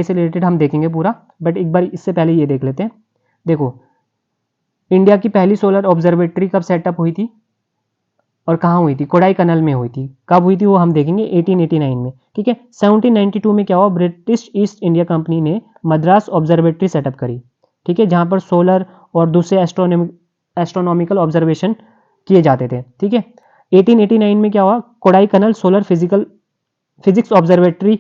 से रिलेटेड हम देखेंगे पूरा, बट एक बार इससे पहले ये देख लेते हैं। देखो, इंडिया की पहली सोलर ऑब्जर्वेटरी कब सेटअप हुई थी और कहाँ हुई थी? कोडाईकनाल में हुई थी। कब हुई थी वो हम देखेंगे, 1889 में, ठीक है। 1792 में क्या हुआ, ब्रिटिश ईस्ट इंडिया कंपनी ने मद्रास ऑब्जर्वेटरी सेटअप करी, ठीक है, जहाँ पर सोलर और दूसरे एस्ट्रोनॉमिकल ऑब्जर्वेशन किए जाते थे, ठीक है। 1889 में क्या हुआ, कोडाईकनाल सोलर फिजिक्स ऑब्जर्वेटरी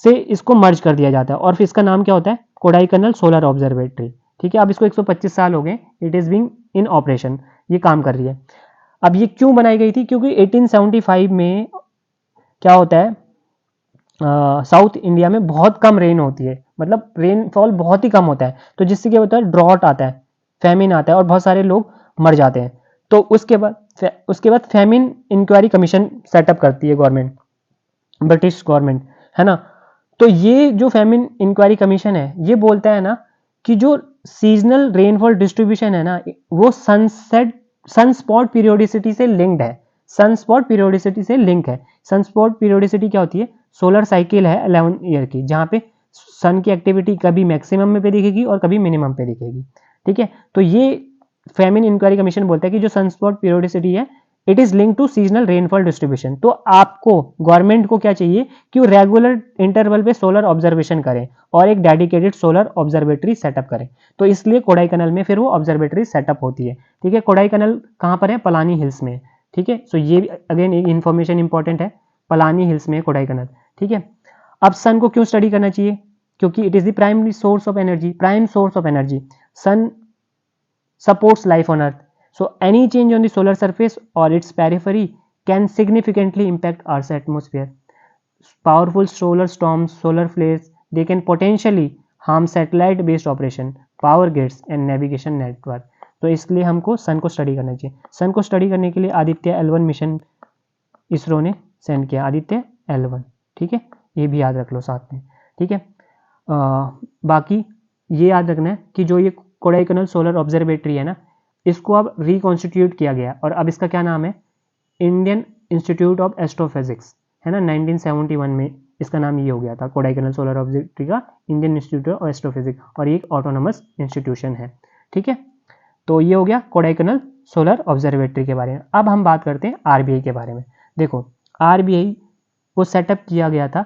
से इसको मर्ज कर दिया जाता है और फिर इसका नाम क्या होता है, कोडाईकनाल सोलर ऑब्जर्वेटरी, ठीक है। अब इसको 125 साल हो गए, it is being in operation, ये काम कर रही है। अब ये क्यों बनाई गई थी, क्योंकि 1875 में क्या होता है, साउथ इंडिया में बहुत कम रेन होती है, मतलब रेनफॉल बहुत ही कम होता है, तो जिससे क्या होता है, ड्रॉट आता है, फैमिन आता है और बहुत सारे लोग मर जाते हैं। तो उसके बाद फैमिन इंक्वायरी कमीशन सेटअप करती है गवर्नमेंट, ब्रिटिश गवर्नमेंट, है ना। तो ये जो फैमिन इंक्वायरी कमीशन है, ये बोलता है ना कि जो सीजनल रेनफॉल डिस्ट्रीब्यूशन है ना, वो सनस्पॉट पीरियोडिसिटी से लिंक्ड है, सनस्पॉट पीरियोडिसिटी से लिंक है। सनस्पॉट पीरियोडिसिटी क्या होती है, सोलर साइकिल है 11 ईयर की, जहाँ पे सन की एक्टिविटी कभी मैक्सिमम में पे दिखेगी और कभी मिनिमम पे दिखेगी, ठीक है। तो ये फैमिन इंक्वायरी कमीशन बोलता है कि जो सनस्पॉट पीरियोडिसिटी है, it is link to seasonal rainfall distribution. तो आपको, गवर्नमेंट को क्या चाहिए कि वो रेगुलर इंटरवल पे सोलर ऑब्जर्वेशन करें और एक डेडिकेटेड सोलर ऑब्जर्वेटरी सेटअप करें। तो इसलिए कोडाईकनाल में फिर वो ऑब्जर्वेटरी सेटअप होती है, ठीक है। कोडाईकनाल कहाँ पर है, पलानी हिल्स में, ठीक है। सो ये अगेन एक इन्फॉर्मेशन इंपॉर्टेंट है, पलानी हिल्स में कोडाईकनाल, ठीक है। अब सन को क्यों स्टडी करना चाहिए, क्योंकि it is the primary source of energy, prime source of energy. Sun supports life on earth, so any change on the solar surface or its periphery can significantly impact Earth's atmosphere. Powerful solar storms, solar flares, they can potentially harm satellite based operation, power grids and navigation network. तो इसलिए हमको सन को study करना चाहिए। सन को study करने के लिए आदित्य L1 मिशन इसरो ने सेंड किया, आदित्य L1, ठीक है, ये भी याद रख लो साथ में, ठीक है। बाकी ये याद रखना है कि जो ये कोडाईकनाल सोलर ऑब्जर्वेटरी है ना, इसको अब रिकॉन्स्टिट्यूट किया गया और अब इसका क्या नाम है, इंडियन इंस्टीट्यूट ऑफ एस्ट्रोफिजिक्स, है ना। 1971 में इसका नाम ये हो गया था, कोडाईकनाल सोलर ऑब्जर्वेटरी का इंडियन इंस्टीट्यूट ऑफ एस्ट्रोफिजिक्स, और ये एक ऑटोनोमस इंस्टीट्यूशन है, ठीक है। तो ये हो गया कोडाईकनाल सोलर ऑब्जर्वेटरी के बारे में। अब हम बात करते हैं आरबीआई के बारे में। देखो, आरबीआई को सेटअप किया गया था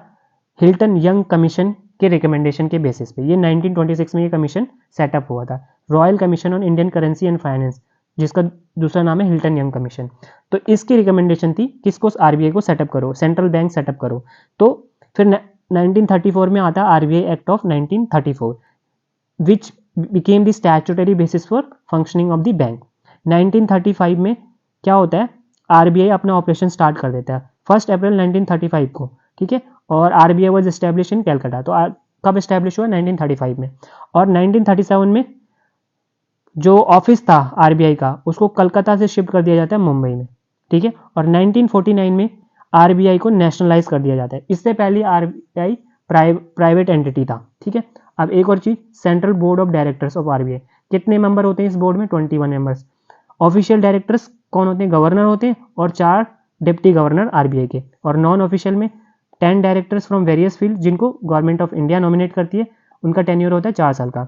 हिल्टन यंग कमीशन के रिकमेंडेशन के बेसिस पे। ये 1926 में ये कमीशन सेटअप हुआ था, royal commission on Indian currency and finance, जिसका दूसरा नाम है हिल्टन यंग कमीशन। तो इसकी रिकमेंडेशन थी किसको, आरबीआई को सेटअप करो, सेंट्रल बैंक सेटअप करो। तो फिर 1934 में आता RBI act of 1934, which became the statutory basis for functioning of the bank. 1935 में क्या होता है, आरबीआई अपना ऑपरेशन स्टार्ट कर देता है 1 अप्रैल 1935 को, ठीक है। और RBI was establish in Calcutta. तो कब एस्टैब्लिश हुआ, 1935 में। और 1937 में जो ऑफिस था आरबीआई का, उसको कलकत्ता से शिफ्ट कर दिया जाता है मुंबई में, ठीक है। और 1949 में आरबीआई को नेशनलाइज कर दिया जाता है। इससे पहले आरबीआई प्राइवेट एंटिटी था, ठीक है। अब एक और चीज, central board of directors of RBI, कितने मेंबर होते हैं इस बोर्ड में, 21 मेंबर्स। ऑफिशियल डायरेक्टर्स कौन होते हैं, गवर्नर होते हैं और 4 डिप्टी गवर्नर आरबीआई के, और नॉन ऑफिशियल में 10 डायरेक्टर्स फ्रॉम वेरियस फील्ड जिनको गवर्नमेंट ऑफ इंडिया नॉमिनेट करती है, उनका टेन्योर होता है 4 साल का।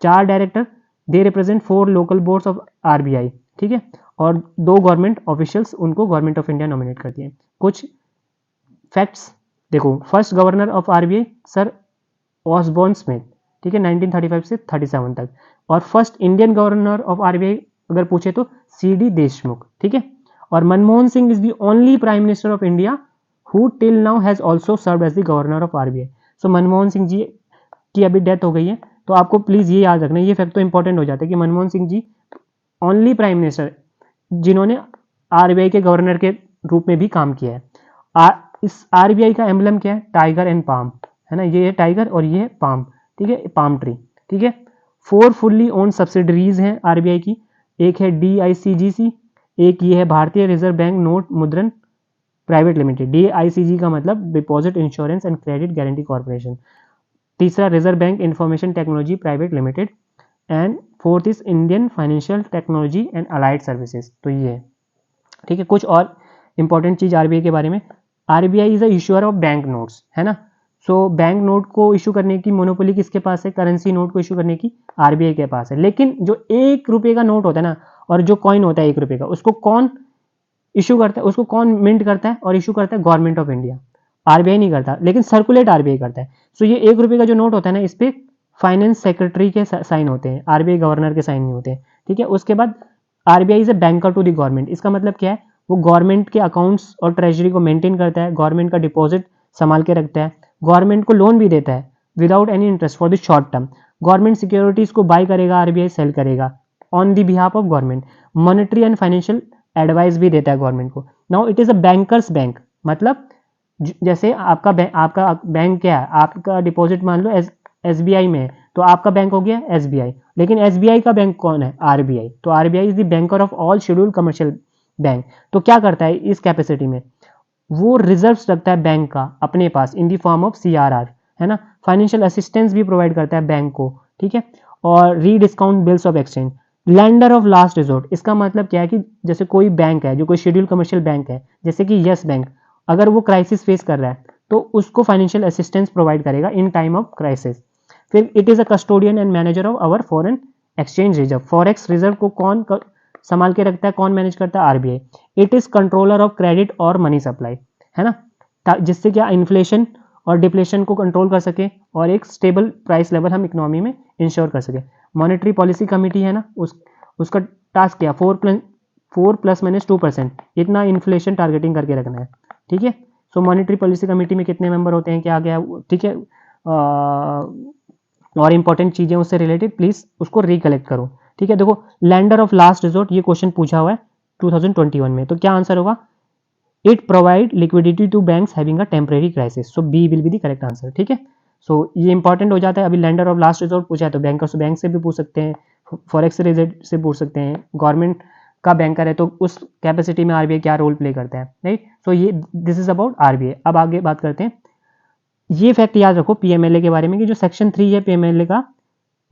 4 director they represent 4 local boards of RBI, ठीक है, और 2 गवर्नमेंट ऑफिशियल्स उनको गवर्नमेंट ऑफ इंडिया नॉमिनेट करती है। कुछ फैक्ट्स देखो, first governor of RBI sir Osborne Smith, ठीक है, 1935 से 37 तक। और first Indian governor of RBI अगर पूछे तो सी.डी. देशमुख, ठीक है। और Manmohan Singh is the only prime minister of India who till now has also served as the governor of RBI. So Manmohan Singh ji की अभी डेथ हो गई है, तो आपको प्लीज ये याद रखना, ये फैक्ट तो इंपॉर्टेंट हो जाता है कि मनमोहन सिंह जी ओनली प्राइम मिनिस्टर जिन्होंने आरबीआई के गवर्नर के रूप में भी काम किया है। इस आरबीआई का एम्बलम क्या है? टाइगर एंड पाम, है ना, ये है टाइगर और ये है पाम, ठीक है, पाम ट्री, ठीक है। 4 फुल्ली ओन्ड सब्सिडरीज हैं आरबीआई की, एक है डीआईसीजीसी, एक ये है Bharatiya reserve bank note Mudran private limited, DICG का मतलब deposit insurance and credit guarantee corporation. तीसरा reserve bank information technology private limited, and fourth is Indian financial technology and allied services. तो ये है, ठीक है। कुछ और इंपॉर्टेंट चीज आरबीआई के बारे में, RBI is a issuer of bank notes, है ना। सो बैंक नोट को इशू करने की मोनोपोली किसके पास है? करेंसी नोट को इशू करने की आरबीआई के पास है। लेकिन जो 1 रुपए का नोट होता है ना, और जो कॉइन होता है 1 रुपए का, उसको कौन इशू करता है? उसको कौन मिंट करता है और इशू करता है? गवर्नमेंट ऑफ इंडिया, आरबीआई नहीं करता, लेकिन सर्कुलेट आरबीआई करता है। सो ये 1 रुपए का जो नोट होता है ना, इस पे फाइनेंस सेक्रेटरी के साइन होते हैं, आरबीआई गवर्नर के साइन नहीं होते हैं, ठीक है। उसके बाद RBI is a banker to the government, इसका मतलब क्या है? वो गवर्नमेंट के अकाउंट्स और ट्रेजरी को मेंटेन करता है, गवर्नमेंट का डिपॉजिट संभाल के रखता है, गवर्नमेंट को लोन भी देता है without any interest for the short term. Government securities को बाय करेगा, आरबीआई सेल करेगा on the behalf of government. Monetary and financial advice भी देता है गवर्नमेंट को। Now it is a bankers bank, मतलब जैसे आपका बैंक क्या है? आपका डिपॉजिट मान लो एसबीआई में है, तो आपका बैंक हो गया एसबीआई, लेकिन एसबीआई का बैंक कौन है? आरबीआई। तो RBI is the banker of all scheduled commercial bank. तो क्या करता है इस कैपेसिटी में? वो रिजर्व्स रखता है बैंक का अपने पास इन दी फॉर्म ऑफ सीआरआर, है ना। फाइनेंशियल असिस्टेंस भी प्रोवाइड करता है बैंक को, ठीक है। और rediscount bills of exchange, lander of last resort, इसका मतलब क्या है कि जैसे कोई बैंक है जो कोई शेड्यूल कमर्शियल बैंक है, जैसे कि यस बैंक, अगर वो क्राइसिस फेस कर रहा है तो उसको फाइनेंशियल असिस्टेंस प्रोवाइड करेगा इन टाइम ऑफ क्राइसिस। फिर it is a custodian and manager of our foreign exchange reserve, forex reserve को कौन संभाल के रखता है, कौन मैनेज करता है? RBI. It is controller of credit और मनी सप्लाई, है ना, जिससे क्या इन्फ्लेशन और डिप्लेशन को कंट्रोल कर सके और एक स्टेबल प्राइस लेवल हम इकोनॉमी में इंश्योर कर सके। मॉनेटरी पॉलिसी कमेटी है ना, उसका टास्क क्या? 4+-2% इतना इन्फ्लेशन टारगेटिंग करके रखना है, ठीक है। सो मॉनेटरी पॉलिसी कमेटी में कितने मेंबर होते हैं, क्या गया, ठीक है। और इंपॉर्टेंट चीजें उससे रिलेटेड प्लीज उसको रिकलेक्ट करो, ठीक है। देखो लैंडर ऑफ लास्ट रिजोर्ट, ये क्वेश्चन पूछा हुआ है 2021 में, तो क्या आंसर होगा? It provide liquidity to banks having a temporary crisis, so B will be the correct answer, ठीक है। सो ये इंपॉर्टेंट हो जाता है। अभी लैंडर ऑफ लास्ट रिजोर्ट पूछा है तो बैंकर्स बैंक से भी पूछ सकते हैं, फॉरेक्स रिजर्व से पूछ सकते हैं, गवर्नमेंट का बैंकर है तो उस कैपेसिटी में आरबीआई क्या रोल प्ले करता है, राइट। सो ये दिस इज अबाउट आरबीआई। अब आगे बात करते हैं, ये फैक्ट याद रखो पीएमएलए के बारे में कि जो सेक्शन 3 है पीएमएलए का,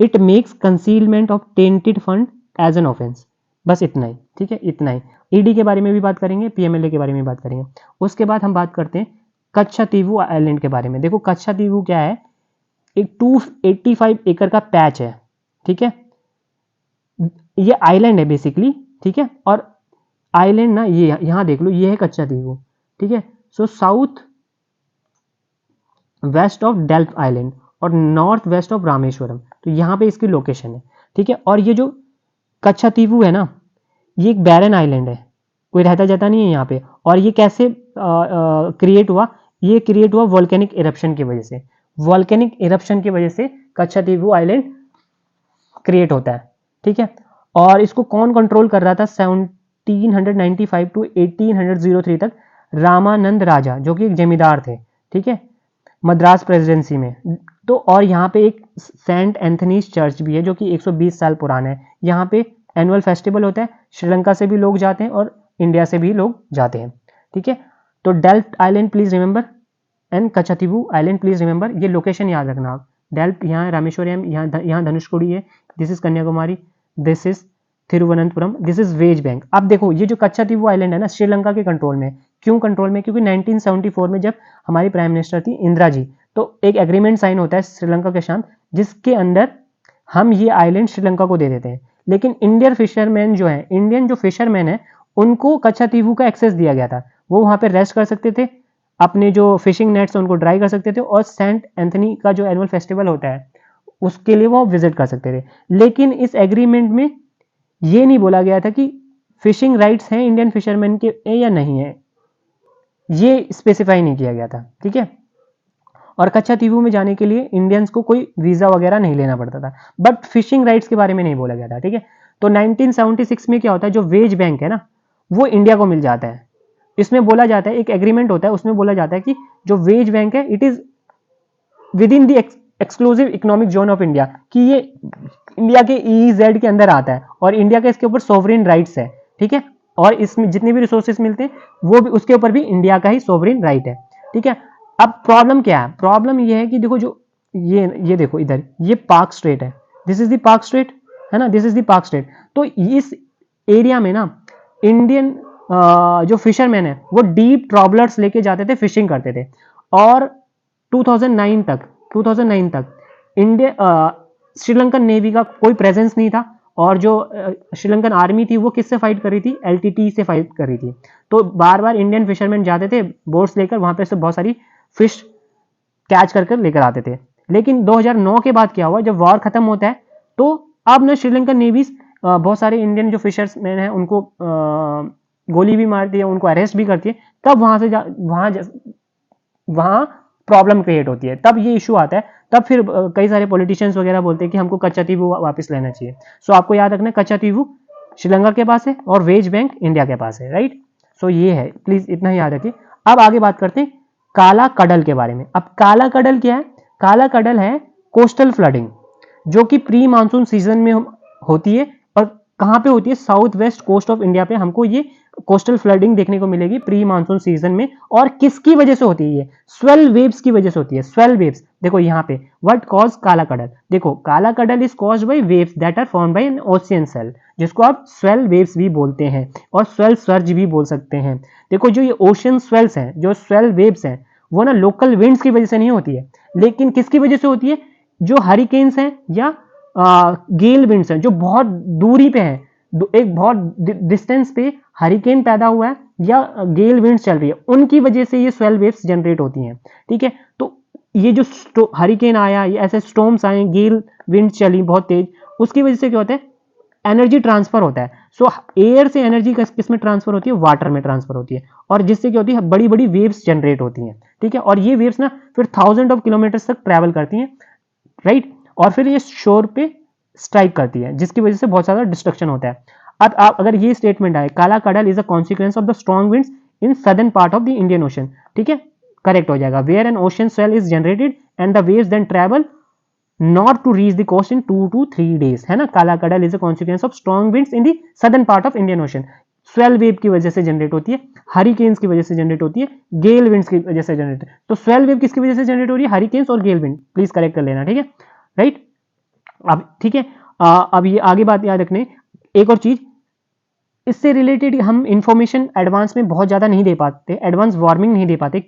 it makes concealment of tainted fund as an offence, बस इतना ही, ठीक है, इतना ही। ईडी के बारे में भी बात करेंगे, पीएमएलए के बारे में बात करेंगे। उसके बाद हम बात करते हैं कच्छतीवू आइलैंड के बारे में। देखो कच्छतीवू क्या है? एक 285 एकड़ का पैच है, ठीक है, ये आइलैंड है बेसिकली, ठीक है। और आइलैंड ना, ये यहां देख लो, ये है कच्छतीवू, ठीक है। So south west of Delft island और नॉर्थ वेस्ट ऑफ रामेश्वरम, तो यहां पे इसकी लोकेशन है, ठीक है। और ये जो कच्छतीवू है ना, ये एक बैरन आइलैंड है, कोई रहता जाता नहीं है यहाँ पे। और ये कैसे क्रिएट हुआ? ये क्रिएट हुआ वोल्केनिक इरप्शन की वजह से, वोल्केनिक इरप्शन की वजह से कच्छतीवू आइलैंड क्रिएट होता है, ठीक है। और इसको कौन कंट्रोल कर रहा था 1795 टू 1803 तक? रामानंद राजा, जो कि एक जमींदार थे, ठीक है, मद्रास प्रेसिडेंसी में। तो और यहाँ पे एक सेंट एंथनीज चर्च भी है जो कि 120 साल पुराना है। यहाँ पे एनुअल फेस्टिवल होता है, श्रीलंका से भी लोग जाते हैं और इंडिया से भी लोग जाते हैं, ठीक है। तो Delft island please remember and Katchatheevu island please remember, ये लोकेशन याद रखना आप। डेल्फ यहाँ है, रामेश्वरम यहाँ धनुषकोडी है, this is Kanyakumari, this is Thiruvananthapuram, this is Wadge Bank. अब देखो ये जो कच्छातीवू आइलैंड है ना श्रीलंका के कंट्रोल में। क्यों कंट्रोल में? क्योंकि 1974 में जब हमारी प्राइम मिनिस्टर थी इंदिरा जी, तो एक एग्रीमेंट साइन होता है श्रीलंका के साथ, जिसके अंदर हम ये आइलैंड श्रीलंका को दे देते हैं। लेकिन इंडियन फिशरमैन जो है, इंडियन जो फिशरमैन है, उनको कच्छातीवू का एक्सेस दिया गया था। वो वहां पे रेस्ट कर सकते थे, अपने जो फिशिंग नेट्स उनको ड्राई कर सकते थे, और सेंट एंथनी का जो एनुअल फेस्टिवल होता है उसके लिए वो विजिट कर सकते थे। लेकिन इस एग्रीमेंट में ये नहीं बोला गया था कि फिशिंग राइट्स हैं इंडियन फिशरमैन के या नहीं है, ये स्पेसिफाई नहीं किया गया था। ठीक है, और कच्छातीवू में जाने के लिए इंडियंस को कोई वीजा वगैरह नहीं लेना पड़ता था, बट फिशिंग राइट्स के बारे में नहीं बोला गया था। ठीक है, तो 1976 में क्या होता है, जो वेज बैंक है ना वो इंडिया को मिल जाता है। इसमें बोला जाता है, एक एग्रीमेंट होता है, उसमें बोला जाता है कि जो वेज बैंक है it is with in the exclusive economic zone of India, कि ये इंडिया के EEZ के अंदर आता है और इंडिया का इसके ऊपर सोवरेन राइट्स है। ठीक है, और इसमें जितने भी रिसोर्सेज मिलते हैं वो भी उसके ऊपर भी इंडिया का ही सोवरेन राइट है। ठीक है, अब प्रॉब्लम क्या है? प्रॉब्लम ये है कि देखो जो ये देखो इधर ये पार्क स्ट्रेट है, this is the park straight है ना, this is the park straight. तो इस एरिया में ना इंडियन जो फिशरमैन है वो डीप ट्रॉबलर्स लेके जाते थे, फिशिंग करते थे। और 2009 तक इंडिया श्रीलंकन नेवी का कोई प्रेजेंस नहीं था, और जो श्रीलंकन आर्मी थी वो किससे फाइट कर रही थी? LTT से फाइट कर रही थी। तो बार बार इंडियन फिशरमैन जाते थे बोट्स लेकर, वहां पे से बहुत सारी फिश कैच कर लेकर आते थे। लेकिन 2009 के बाद क्या हुआ, जब वॉर खत्म होता है तो अब ना श्रीलंकन नेवी बहुत सारे इंडियन जो फिशर्समैन हैं उनको गोली भी मारती है, उनको अरेस्ट भी करती है। तब वहां प्रॉब्लम क्रिएट होती है, तब ये इशू आता है। तब फिर कई सारे पॉलिटिशियंस वगैरह बोलते हैं कि हमको कच्छातीवू वापस लेना चाहिए। सो आपको याद रखना है कच्छातीवू श्रीलंका के पास है और वेज बैंक इंडिया के पास है, राइट। सो ये है, प्लीज इतना ही याद रखिए। अब आगे बात करते हैं काला कडल के बारे में। अब काला कडल क्या है? काला कडल है कोस्टल फ्लडिंग, जो कि प्री मानसून सीजन में होती है। और कहां पे होती है? South west coast of India पे हमको ये कोस्टल फ्लडिंग देखने को मिलेगी प्री मानसून सीजन में। और किसकी वजह से होती है? ये स्वेल वेव्स की वजह से होती है। स्वेल वेव्स देखो यहाँ पे, व्हाट कॉज काला कडल? देखो Kallakkadal is caused by waves that are formed by an ocean swell, जिसको आप स्वेल वेव्स भी बोलते हैं और स्वेल सर्ज भी बोल सकते हैं। देखो जो ये ओशियन स्वेल्स हैं, जो स्वेल वेव्स हैं, वो ना लोकल विंड्स की वजह से नहीं होती है, लेकिन किसकी वजह से होती है? जो हरिकेन्स हैं या गेल विंड्स हैं, जो बहुत दूरी पे हैं, एक बहुत डिस्टेंस पे हरिकेन पैदा हुआ है या गेल विंड्स चल रही है, उनकी वजह से ये स्वेल वेव्स जनरेट होती हैं। ठीक है, तो ये जो हरिकेन आया, ये ऐसे स्टॉर्म्स आए, गेल विंड चली बहुत तेज, उसकी वजह से क्या होता है? एनर्जी ट्रांसफर होता है। सो एयर से एनर्जी किस में ट्रांसफर होती है? वाटर में ट्रांसफर होती है, और जिससे क्या होती है? बड़ी बड़ी वेव्स जनरेट होती हैं। ठीक है, और ये वेव्स ना फिर 1000 ऑफ किलोमीटर तक ट्रेवल करती हैं, राइट, और फिर ये शोर पे स्ट्राइक करती है, जिसकी वजह से बहुत ज्यादा डिस्ट्रक्शन होता है। अब आप अगर ये स्टेटमेंट आए, Kallakkadal is a consequence of the strong winds in southern part of the Indian Ocean, ठीक है, करेक्ट हो जाएगा। Where an ocean swell is generated and the waves then travel not to reach the coast in 2 to 3 days, है ना। काला cuddle is a consequence of strong winds in the southern part of Indian ocean. Swell wave की वजह से generate होती है, hurricanes की वजह से जनरेट होती है, गेल विंड्स की वजह से जनरेट। तो स्वेल वेव किसकी वजह से जनरेट हो रही है? हरिकेन्स और गेल विंड, प्लीज करेक्ट कर लेना, ठीक है, राइट। अब ठीक है, अब ये आगे बात याद रखने, एक और चीज इससे रिलेटेड हम इंफॉर्मेशन एडवांस में बहुत ज्यादा नहीं दे पाते, एडवांस वार्निंग नहीं दे पाते,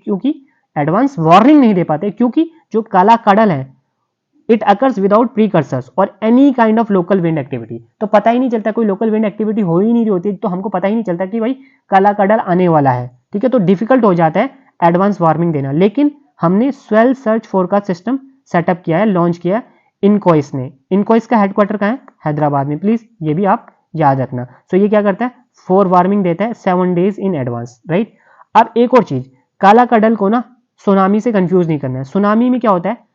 क्योंकि जो काला कडल है इट अकर्स विदाउट प्रीकर्सर्स और any kind of local wind activity. तो पता ही नहीं चलता, कोई लोकल विंड एक्टिविटी हो ही नहीं रही होती, तो हमको पता ही नहीं चलता कि भाई काला कडल आने वाला है। ठीक है, तो डिफिकल्ट हो जाता है एडवांस वार्निंग देना। लेकिन हमने swell search forecast system setup किया है, लॉन्च किया है इनकॉइस ने। इनकॉइस का हेडक्वार्टर कहाँ है? हैदराबाद में, प्लीज ये भी आप याद रखना। सो ये क्या करता है? फोर वार्निंग देता है 7 days इन एडवांस, राइट। अब एक और चीज, काला कडल को ना सुनामी से कंफ्यूज नहीं करना है। सुनामी में क्या होता है?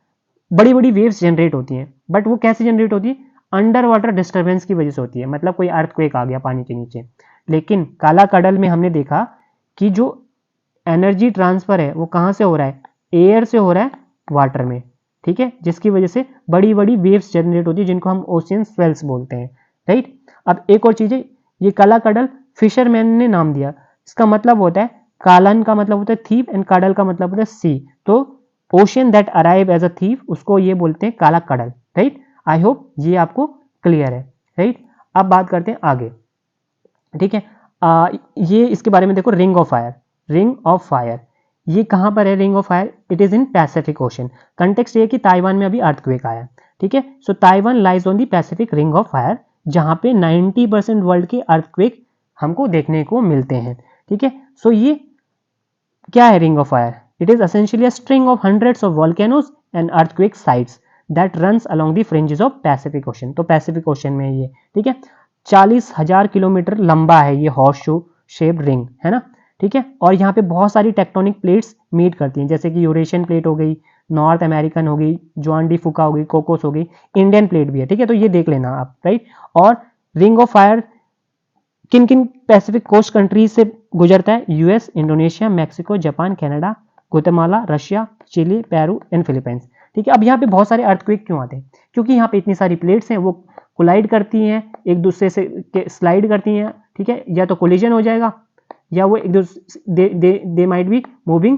बड़ी बड़ी वेव्स जनरेट होती हैं, बट वो कैसे जनरेट होती है? अंडर वाटर डिस्टर्बेंस की वजह से होती है, मतलब कोई अर्थक्वेक आ गया पानी के नीचे। लेकिन काला कडल में हमने देखा कि जो एनर्जी ट्रांसफर है वो कहां से हो रहा है? एयर से हो रहा है वाटर में, ठीक है, जिसकी वजह से बड़ी बड़ी वेव्स जनरेट होती है, जिनको हम ओशियन स्वेल्स बोलते हैं, राइट। अब एक और चीज है, ये काला कडल फिशरमैन ने नाम दिया, इसका मतलब होता है, कालन का मतलब होता है थीव एंड कडल का मतलब होता है सी। तो ocean that arrive as a thief, उसको ये बोलते हैं काला कडल, राइट। आई होप ये आपको क्लियर है, राइट। अब बात करते हैं आगे, ठीक है। ये इसके बारे में देखो, ring of fire, ring of fire ये कहाँ पर है? Ring of fire it is in Pacific Ocean. Context ये कि ताइवान में अभी अर्थक्वेक आया, ठीक है। So Taiwan lies on the Pacific ring of fire, जहाँ पे 90% वर्ल्ड के अर्थक्वेक हमको देखने को मिलते हैं, ठीक है। सो ये क्या है ring of fire? It is essentially a string of hundreds of volcanoes and earthquake sites that runs along the fringes of Pacific ocean. तो पैसिफिक ओशन में ये, ठीक है, 40,000 किलोमीटर लंबा है ये हॉर्स शू शेप्ड रिंग, है ना, ठीक है। और यहाँ पे बहुत सारी टेक्टोनिक प्लेट्स मीट करती हैं, जैसे कि यूरेशियन प्लेट हो गई, नॉर्थ अमेरिकन हो गई, जॉन डी फुका हो गई, कोकोस हो गई, इंडियन प्लेट भी है, ठीक है। तो ये देख लेना आप, राइट। और रिंग ऑफ फायर किन किन पैसिफिक कोस्ट कंट्रीज से गुजरता है? US, Indonesia, Mexico, Japan, Canada, Guatemala, Russia, Chile, Peru and Philippines, ठीक है। अब यहाँ पे बहुत सारे अर्थक्वेक क्यों आते हैं? क्योंकि यहाँ पे इतनी सारी प्लेट्स हैं, वो कोलाइड करती हैं, एक दूसरे से स्लाइड करती हैं, ठीक है। या तो कोलिजन हो जाएगा, या वो एक दूसरे they might be moving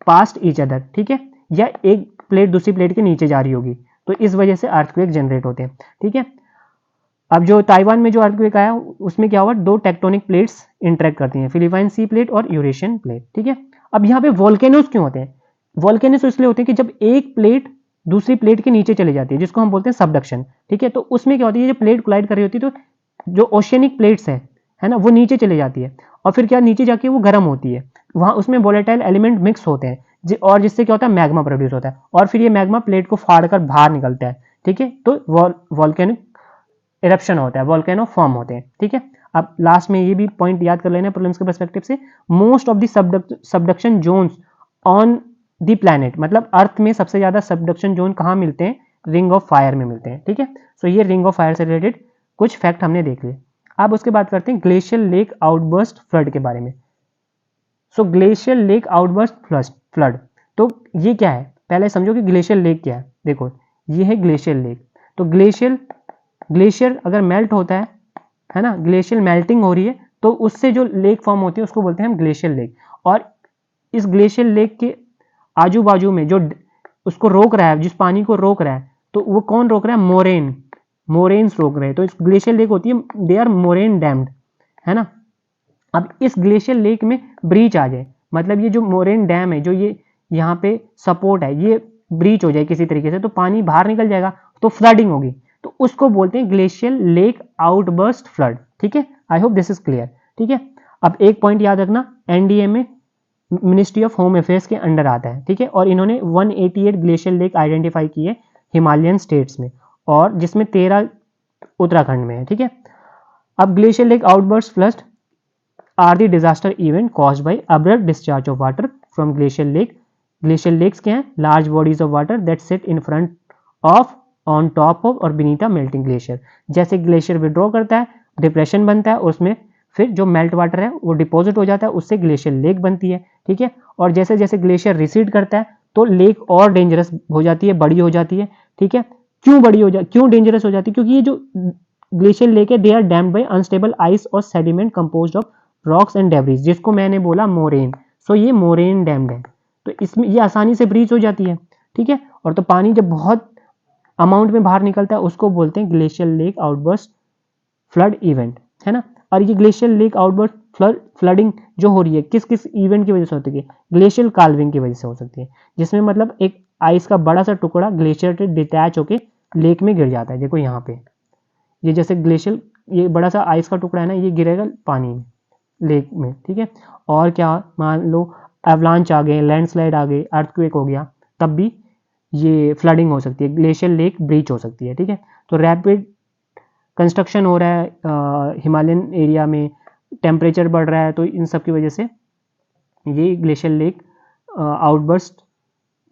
past each other, ठीक है। या एक प्लेट दूसरी प्लेट के नीचे जा रही होगी, तो इस वजह से अर्थक्वेक जनरेट होते हैं, ठीक है। अब जो ताइवान में जो अर्थक्वेक आया उसमें क्या हुआ? दो टेक्टोनिक प्लेट्स इंटरेक्ट करती हैं, फिलीपाइन सी प्लेट और यूरेशियन प्लेट, ठीक है। अब यहाँ पे वोल्केनोज क्यों होते हैं? वोल्केनोज इसलिए होते हैं कि जब एक प्लेट दूसरी प्लेट के नीचे चली जाती है, जिसको हम बोलते हैं सबडक्शन, ठीक है। तो उसमें क्या होती है, जब प्लेट कोलाइड कर रही होती है तो जो ओशियनिक प्लेट्स है ना, वो नीचे चली जाती है, और फिर क्या, नीचे जाके वो गर्म होती है, वहां उसमें वोलेटाइल एलिमेंट मिक्स होते हैं, और जिससे क्या होता है, मैग्मा प्रोड्यूस होता है, और फिर ये मैग्मा प्लेट को फाड़ कर बाहर निकलता है, ठीक है। तो वॉल्केनिक इरप्शन होता है, वोल्केनो फॉर्म होते हैं, ठीक है। अब लास्ट में ये भी पॉइंट याद कर लेना प्रॉब्लम्स के पर्सपेक्टिव से, most of the subduction zones on the planet, मतलब अर्थ में सबसे ज्यादा सबडक्शन जोन कहाँ मिलते हैं? रिंग ऑफ फायर में मिलते हैं, ठीक है। सो ये रिंग ऑफ फायर से रिलेटेड कुछ फैक्ट हमने देख लिए। अब उसके बाद करते हैं ग्लेशियल लेक आउटबर्स्ट फ्लड के बारे में। सो ग्लेशियल लेक आउटबर्स्ट फ्लड, तो ये क्या है? पहले समझो कि ग्लेशियल लेक क्या है। देखो ये है ग्लेशियल लेक, तो ग्लेशियर अगर मेल्ट होता है ना, ग्लेशियल मेल्टिंग हो रही है, तो उससे जो लेक फॉर्म होती है उसको बोलते हैं हम ग्लेशियल लेक। और इस ग्लेशियल लेक के आजू बाजू में जो उसको रोक रहा है, जिस पानी को रोक रहा है, तो वो कौन रोक रहा है? मोरेन्स रोक रहे हैं। तो इस ग्लेशियल लेक होती है, दे आर मोरेन डैम्ड, है ना। अब इस ग्लेशियल लेक में ब्रीच आ जाए, मतलब ये जो मोरेन डैम है, जो ये यहाँ पे सपोर्ट है, ये ब्रीच हो जाए किसी तरीके से, तो पानी बाहर निकल जाएगा, तो फ्लडिंग होगी, तो उसको बोलते हैं ग्लेशियल लेक आउटबर्स्ट फ्लड, ठीक है। I hope this is clear, ठीक है। अब एक पॉइंट याद रखना, एनडीए में मिनिस्ट्री ऑफ होम अफेयर्स के अंडर आता है, ठीक है। और इन्होंने 188 ग्लेशियल लेक आइडेंटिफाई किए हिमालयन स्टेट्स में, और जिसमें 13 उत्तराखंड में है, ठीक है। अब glacial lake outburst flood are the disaster event caused by abrupt discharge of water from glacial lake. Glacial lakes क्या है? Large bodies of water that sit in front of, on top of और beneath a melting glacier. जैसे glacier withdraw करता है, depression बनता है, उसमें फिर जो मेल्ट वाटर है वो डिपॉजिट हो जाता है, उससे ग्लेशियर लेक बनती है, ठीक है। और जैसे जैसे ग्लेशियर रिसीड करता है तो लेक और डेंजरस हो जाती है, बड़ी हो जाती है, ठीक है। क्यों डेंजरस हो जाती है? क्योंकि ये जो ग्लेशियर लेक है, they are dammed by unstable ice और sediment composed of rocks and debris, जिसको मैंने बोला मोरेन। सो ये मोरेन डैम्ड है, तो इसमें ये आसानी से ब्रीच हो जाती है, ठीक है। और तो पानी जब बहुत अमाउंट में बाहर निकलता है उसको बोलते हैं glacial lake outburst flood event, है ना। और ये ग्लेशियल लेक आउटबर्स्ट फ्लडिंग जो हो रही है किस किस इवेंट की वजह से होती है? ग्लेशियल काल्विंग की वजह से हो सकती है, जिसमें मतलब एक आइस का बड़ा सा टुकड़ा ग्लेशियर से डिटैच होकर लेक में गिर जाता है। देखो यहाँ पे ये जैसे ग्लेशियल, ये बड़ा सा आइस का टुकड़ा है ना, ये गिरेगा पानी में, लेक में, ठीक है। और क्या, मान लो एवलांच आ गए, लैंडस्लाइड आ गए, अर्थक्वेक हो गया, तब भी ये फ्लडिंग हो सकती है, ग्लेशियल लेक ब्रीच हो सकती है, ठीक है। तो रैपिड कंस्ट्रक्शन हो रहा है हिमालयन एरिया में, टेम्परेचर बढ़ रहा है, तो इन सब की वजह से ये ग्लेशियल लेक आउटबर्स्ट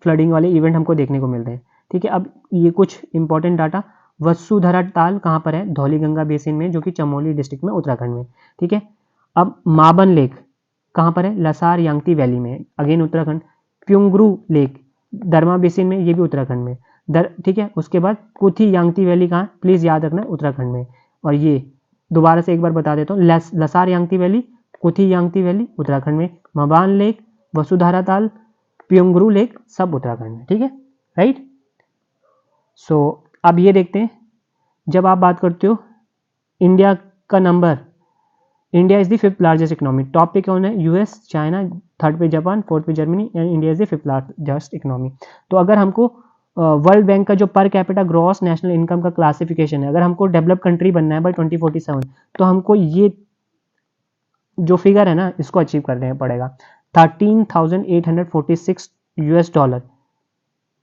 फ्लडिंग वाले इवेंट हमको देखने को मिल रहे हैं, ठीक है। अब ये कुछ इंपॉर्टेंट डाटा, वसुधरा ताल कहाँ पर है? धौलीगंगा बेसिन में, जो कि चमोली डिस्ट्रिक्ट में, उत्तराखंड में, ठीक है। अब माबन लेक कहाँ पर है? लसार यांगती वैली में, अगेन उत्तराखंड। प्युंगरू लेक दरमा बेसिन में, ये भी उत्तराखंड में, ठीक है। उसके बाद कुथी यांगती वैली कहाँ? प्लीज याद रखना, उत्तराखंड में। और ये दोबारा से एक बार बता देता हूँ, लसार यांगती वैली, कुथी यांगती वैली उत्तराखंड में, मबान लेक, वसुधारा ताल, प्युंगरू लेक सब उत्तराखंड में, ठीक है, राइट। सो अब ये देखते हैं, जब आप बात करते हो इंडिया का number, India is the 5th largest economy. Top पे कौन है? यूएस, चाइना, 3rd पे जापान, 4th पे Germany and India is the 5th largest economy. तो अगर हमको वर्ल्ड बैंक का जो per capita gross national income का क्लासिफिकेशन है, अगर हमको डेवलप कंट्री बनना है बाय 2047, तो हमको ये जो फिगर है ना, इसको अचीव करने पड़ेगा, 13,846 यूएस डॉलर,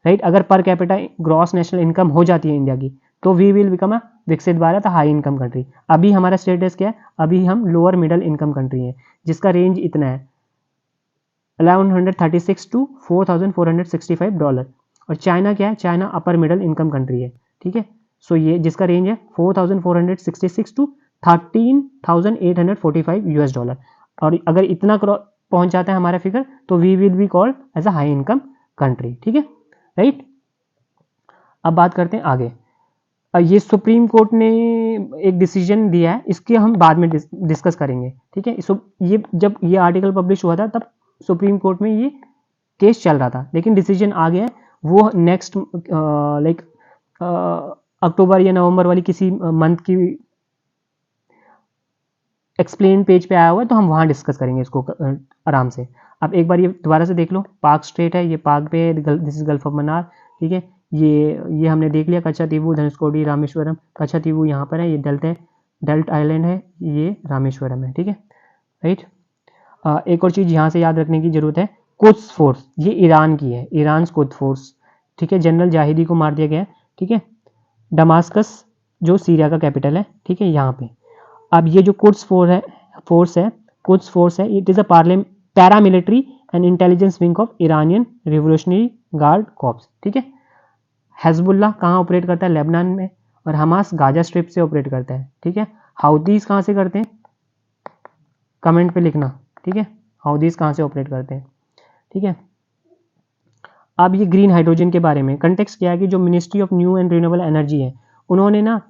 राइट। अगर per capita gross national income हो जाती है इंडिया की, तो वी विल बिकम अ विकसित भारत, हाई इनकम कंट्री। अभी हमारा स्टेटस क्या है? अभी हम लोअर मिडिल इनकम कंट्री है, जिसका रेंज इतना है 1136 टू 4,465 डॉलर। और चाइना क्या है? China upper middle income country है, ठीक है। सो ये जिसका रेंज है 4,466 टू 13,845 यूएस डॉलर। और अगर इतना पहुंच जाता है हमारा फिगर, तो we will be called as a high income country, ठीक है, राइट। अब बात करते हैं आगे। ये सुप्रीम कोर्ट ने एक डिसीजन दिया है, इसके हम बाद में डिस्कस करेंगे, ठीक है। ये जब ये आर्टिकल पब्लिश हुआ था, तब सुप्रीम कोर्ट में ये केस चल रहा था, लेकिन डिसीजन आ गया है। वो नेक्स्ट लाइक अक्टूबर या नवंबर वाली किसी मंथ की एक्सप्लेन पेज पे आया हुआ है, तो हम वहाँ डिस्कस करेंगे इसको आराम से। अब एक बार ये दोबारा से देख लो, पाक स्टेट है, ये पाक पे है, this is gulf of Mannar, ठीक है। ये हमने देख लिया, कच्छातीवू, धनुषकोडी, रामेश्वरम। कच्छातीवू यहाँ पर है, ये डेल्ट आइलैंड है, ये रामेश्वरम है, ठीक है, राइट। एक और चीज़ यहाँ से याद रखने की जरूरत है, कुद्स फोर्स, ये ईरान की है, ईरान कुद्स फोर्स, ठीक है। जनरल जाहिदी को मार दिया गया, ठीक है। डमास्कस जो सीरिया का कैपिटल है, ठीक है, यहाँ पे। अब ये जो कुद्स कुद्स फोर्स है, it is a paramilitary and intelligence wing of Iranian revolutionary guard corps, ठीक है। हिजबुल्लाह कहाँ ऑपरेट करता है? लेबनान में। और हमास गाजा स्ट्रिप से ऑपरेट करता है, ठीक है। हाउदीज कहाँ से करते हैं? कमेंट पे लिखना, ठीक है, हाउदीज कहाँ से ऑपरेट करते हैं, ठीक है। अब ये ग्रीन हाइड्रोजन के बारे में कंटेक्स्ट क्या है कि जो ministry of new and renewable energy है, उन्होंने ना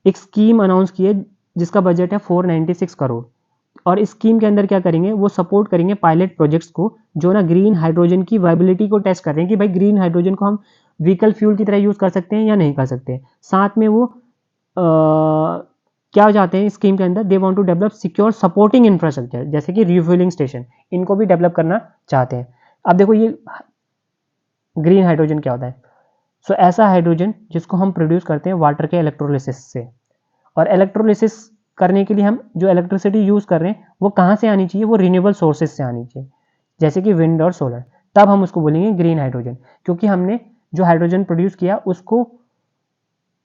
एक स्कीम अनाउंस की है, जिसका बजट है 496 करोड़। और इस स्कीम के अंदर क्या करेंगे? वो सपोर्ट करेंगे पायलट प्रोजेक्ट्स को, जो ना ग्रीन हाइड्रोजन की वायबिलिटी को टेस्ट कर रहे हैं कि भाई ग्रीन हाइड्रोजन को हम व्हीकल फ्यूल की तरह यूज़ कर सकते हैं या नहीं कर सकते। साथ में वो क्या चाहते हैं स्कीम के अंदर? They want to develop secure supporting infrastructure, जैसे कि रिफ्यूलिंग स्टेशन, इनको भी डेवलप करना चाहते हैं। अब देखो ये ग्रीन हाइड्रोजन क्या होता है? सो ऐसा हाइड्रोजन जिसको हम प्रोड्यूस करते हैं वाटर के इलेक्ट्रोलिसिस से। और इलेक्ट्रोलिसिस करने के लिए हम जो इलेक्ट्रिसिटी यूज़ कर रहे हैं, वो कहाँ से आनी चाहिए? वो रिन्यूएबल सोर्सेज से आनी चाहिए, जैसे कि विंड और सोलर। तब हम उसको बोलेंगे ग्रीन हाइड्रोजन, क्योंकि हमने जो हाइड्रोजन प्रोड्यूस किया उसको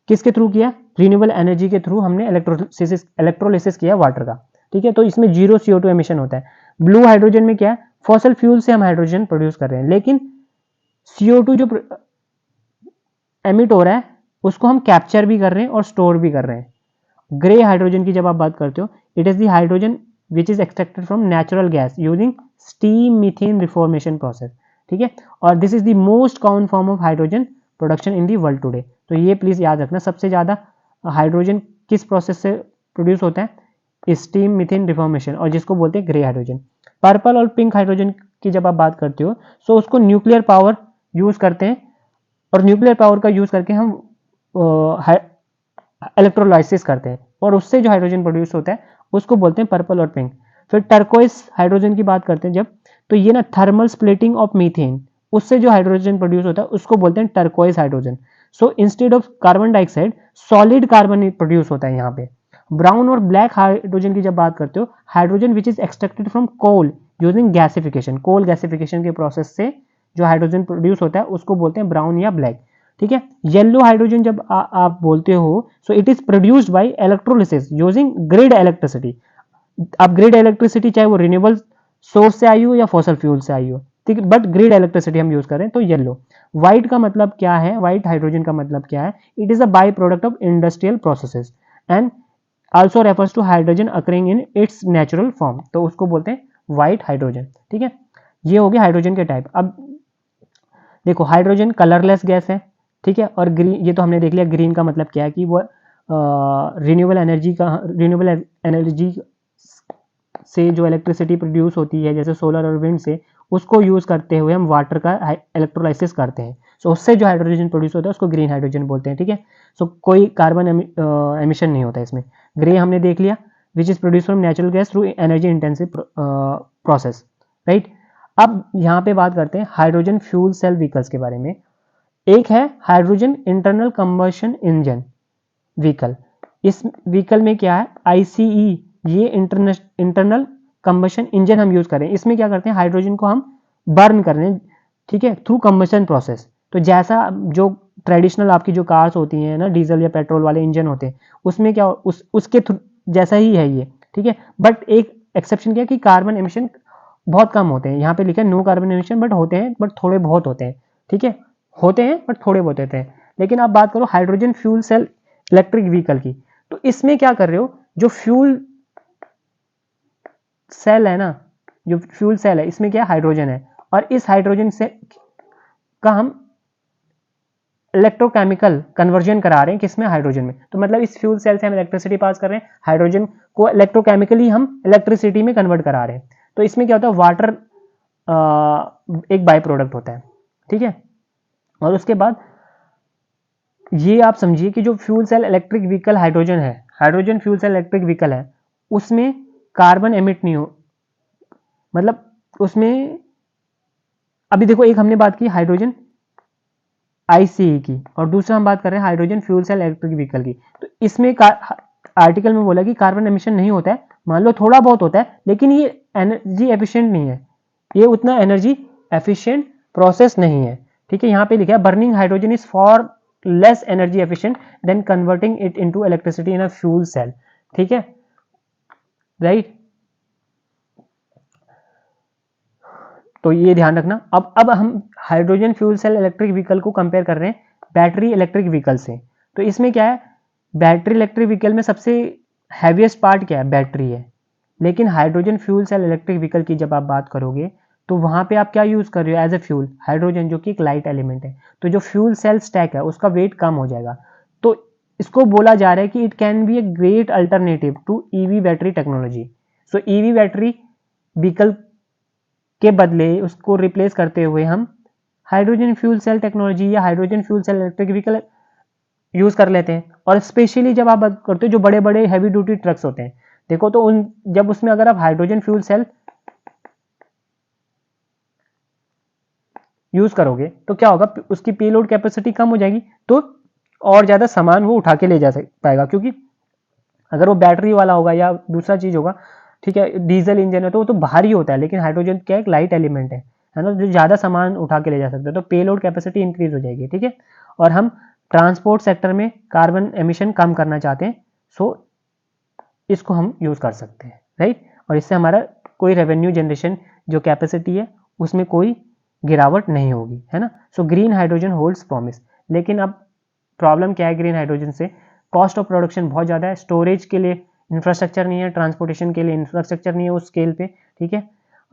किसके थ्रू किया? रिन्यूएबल एनर्जी के थ्रू हमने इलेक्ट्रोलिसिस किया वाटर का, ठीक है। तो इसमें 0 CO2 एमिशन होता है। ब्लू हाइड्रोजन में क्या है? फॉसल फ्यूल से हम हाइड्रोजन प्रोड्यूस कर रहे हैं, लेकिन CO2 जो एमिट हो रहा है उसको हम कैप्चर भी कर रहे हैं और स्टोर भी कर रहे हैं। ग्रे हाइड्रोजन की जब आप बात करते हो, it is the hydrogen which is extracted from natural gas using steam methane reformation process, ठीक है। और this is the most common form of hydrogen production in the world today. तो ये प्लीज याद रखना, सबसे ज़्यादा हाइड्रोजन किस प्रोसेस से प्रोड्यूस होता है? स्टीम मीथेन रिफॉर्मेशन, और जिसको बोलते हैं ग्रे हाइड्रोजन। पर्पल और पिंक हाइड्रोजन की जब आप बात करते हो, सो उसको न्यूक्लियर पावर यूज करते हैं, और न्यूक्लियर पावर का यूज करके हम इलेक्ट्रोलाइसिस करते हैं, और उससे जो हाइड्रोजन प्रोड्यूस होता है उसको बोलते हैं पर्पल और पिंक। फिर टर्कोइस हाइड्रोजन की बात करते हैं जब, तो ये ना थर्मल स्प्लिटिंग ऑफ मीथेन, उससे जो हाइड्रोजन प्रोड्यूस होता है उसको बोलते हैं turquoise hydrogen. So instead of carbon dioxide solid carbon produce होता है यहाँ पे। ब्राउन और ब्लैक हाइड्रोजन की जब बात करते हो, hydrogen which is extracted from coal using gasification, coal gasification के प्रोसेस से जो हाइड्रोजन प्रोड्यूस होता है उसको बोलते हैं ब्राउन या ब्लैक, ठीक है। येलो हाइड्रोजन जब आप बोलते हो, so it is produced by electrolysis using grid electricity. अब ग्रिड इलेक्ट्रिसिटी चाहे वो रिन्यूएबल सोर्स से आई हो या फॉसल फ्यूल से आई हो, ठीक है, बट ग्रिड इलेक्ट्रिसिटी हम यूज कर रहे हैं, तो येलो। व्हाइट का मतलब क्या है? व्हाइट हाइड्रोजन का मतलब क्या है? It is a by product of industrial processes and also refers to hydrogen occurring in its natural form, तो उसको बोलते हैं व्हाइट हाइड्रोजन, ठीक है। ये हो गया हाइड्रोजन के टाइप। अब देखो हाइड्रोजन कलरलेस गैस है, ठीक है, और ग्रीन, ये तो हमने देख लिया ग्रीन का मतलब क्या है कि वो रिन्यूएबल एनर्जी से जो इलेक्ट्रिसिटी प्रोड्यूस होती है जैसे सोलर और विंड से, उसको यूज़ करते हुए हम वाटर का इलेक्ट्रोलाइसिस करते हैं। सो उससे जो हाइड्रोजन प्रोड्यूस होता है उसको ग्रीन हाइड्रोजन बोलते हैं, ठीक है। सो कोई कार्बन एमिशन नहीं होता इसमें। ग्रे हमने देख लिया, which is produce from natural gas through energy intensive process, right. अब यहाँ पे बात करते हैं हाइड्रोजन फ्यूल सेल व्हीकल्स के बारे में। एक है hydrogen internal combustion engine vehicle. इस व्हीकल में क्या है, ICE, ये इंटरनल कंबशन इंजन हम यूज कर रहे हैं। इसमें क्या करते हैं, हाइड्रोजन को हम बर्न कर रहे हैं, ठीक है, थ्रू कंबशन प्रोसेस। तो जैसा जो ट्रेडिशनल आपकी जो कार्स होती हैं ना, डीजल या पेट्रोल वाले इंजन होते हैं, उसमें क्या उसके जैसा ही है ये, ठीक है। बट एक एक्सेप्शन क्या कि कार्बन एमिशन बहुत कम होते हैं। यहाँ पे लिखा है नो कार्बन एमिशन, बट होते हैं, बट थोड़े बहुत होते हैं, ठीक है, होते हैं बट थोड़े बहुत होते हैं। लेकिन आप बात करो hydrogen fuel cell electric vehicle की, तो इसमें क्या कर रहे हो, जो फ्यूल सेल है ना, जो फ्यूल सेल है इसमें क्या हाइड्रोजन है, और इस हाइड्रोजन से का हम इलेक्ट्रोकेमिकल कन्वर्जन करा रहे हैं किसमें, हाइड्रोजन में। तो मतलब इस फ्यूल सेल से हम इलेक्ट्रिसिटी पास कर रहे हैं, हाइड्रोजन को इलेक्ट्रोकेमिकली हम इलेक्ट्रिसिटी में कन्वर्ट करा रहे हैं। तो इसमें क्या होता है, वाटर एक बाय प्रोडक्ट होता है, ठीक है। और उसके बाद ये आप समझिए कि जो fuel cell electric vehicle hydrogen है, hydrogen fuel cell electric vehicle है, उसमें कार्बन एमिट नहीं हो, मतलब उसमें अभी देखो, एक हमने बात की हाइड्रोजन ICE की, और दूसरा हम बात कर रहे हैं hydrogen fuel cell electric vehicle की। तो इसमें आर्टिकल में बोला कि कार्बन एमिशन नहीं होता है, मान लो थोड़ा बहुत होता है, लेकिन ये एनर्जी एफिशिएंट नहीं है, ये उतना एनर्जी एफिशिएंट प्रोसेस नहीं है, ठीक है। यहाँ पे लिखा है burning hydrogen is far less energy efficient than converting it into electricity in a fuel cell, ठीक है, राइट। तो ये ध्यान रखना। अब हम hydrogen fuel cell electric vehicle को कंपेयर कर रहे हैं बैटरी इलेक्ट्रिक व्हीकल से। तो इसमें क्या है, बैटरी इलेक्ट्रिक व्हीकल में सबसे हैवीएस्ट पार्ट क्या है, बैटरी है। लेकिन hydrogen fuel cell electric vehicle की जब आप बात करोगे तो वहां पे आप क्या यूज कर रहे हो एज ए फ्यूल, हाइड्रोजन, जो कि एक लाइट एलिमेंट है। तो जो फ्यूल सेल स्टैक है उसका वेट कम हो जाएगा। तो इसको बोला जा रहा है कि it can be a great alternative to EV battery technology. So EV battery vehicle के बदले उसको रिप्लेस करते हुए हम हाइड्रोजन फ्यूल सेल टेक्नोलॉजी या hydrogen fuel cell electric vehicle use कर लेते हैं। और स्पेशली जब आप बात करते हो जो बड़े बड़े हैवी ड्यूटी ट्रक्स होते हैं, देखो तो उन जब उसमें अगर आप हाइड्रोजन फ्यूल सेल यूज करोगे तो क्या होगा, उसकी पेलोड कैपेसिटी कम हो जाएगी, तो और ज्यादा सामान वो उठा के ले जा पाएगा। क्योंकि अगर वो बैटरी वाला होगा या दूसरा चीज होगा, ठीक है, डीजल इंजन है, तो वो तो भारी होता है, लेकिन हाइड्रोजन क्या एक लाइट एलिमेंट है ना, जो ज्यादा सामान उठा के ले जा सकते हैं, तो पेलोड कैपेसिटी इंक्रीज हो जाएगी, ठीक है। और हम ट्रांसपोर्ट सेक्टर में कार्बन एमिशन कम करना चाहते हैं, सो इसको हम यूज कर सकते हैं, राइट। और इससे हमारा कोई रेवेन्यू जनरेशन जो कैपेसिटी है उसमें कोई गिरावट नहीं होगी, है ना। So green hydrogen holds promise. लेकिन अब प्रॉब्लम क्या है ग्रीन हाइड्रोजन से, कॉस्ट ऑफ प्रोडक्शन बहुत ज़्यादा है, स्टोरेज के लिए इंफ्रास्ट्रक्चर नहीं है, ट्रांसपोर्टेशन के लिए इंफ्रास्ट्रक्चर नहीं है उस स्केल पे, ठीक है।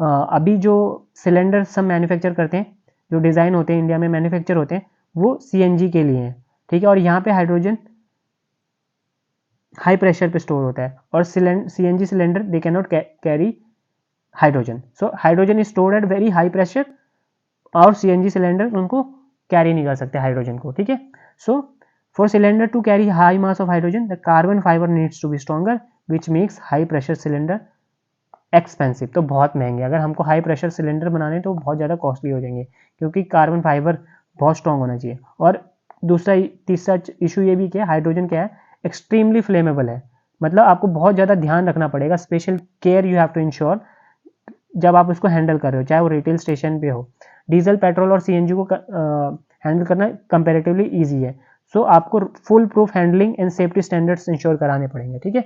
अभी जो सिलेंडर सब मैन्युफैक्चर करते हैं, जो डिज़ाइन होते हैं इंडिया में मैन्युफैक्चर होते हैं, वो CNG के लिए हैं, ठीक है। और यहाँ पे हाइड्रोजन हाई प्रेशर पे स्टोर होता है, और CNG cylinder they can not carry hydrogen. So hydrogen is stored at very high pressure, और CNG सिलेंडर उनको कैरी नहीं कर सकते हाइड्रोजन को, ठीक है। So for cylinder to carry high mass of hydrogen the carbon fibre needs to be stronger which makes high pressure cylinder expensive. तो बहुत महंगे, अगर हमको हाई प्रेशर सिलेंडर बनाने तो बहुत ज़्यादा कॉस्टली हो जाएंगे, क्योंकि कार्बन फाइबर बहुत स्ट्रॉन्ग होना चाहिए। और दूसरा तीसरा इशू ये भी क्या है, हाइड्रोजन क्या है, एक्सट्रीमली फ्लेमेबल है। मतलब आपको बहुत ज़्यादा ध्यान रखना पड़ेगा, special care you have to ensure जब आप उसको हैंडल कर रहे हो, चाहे वो रिटेल स्टेशन पे हो। डीजल, पेट्रोल और CNG को हैंडल करना कंपैरेटिवली इजी है। सो आपको full proof handling and safety standards ensure कराने पड़ेंगे, ठीक है।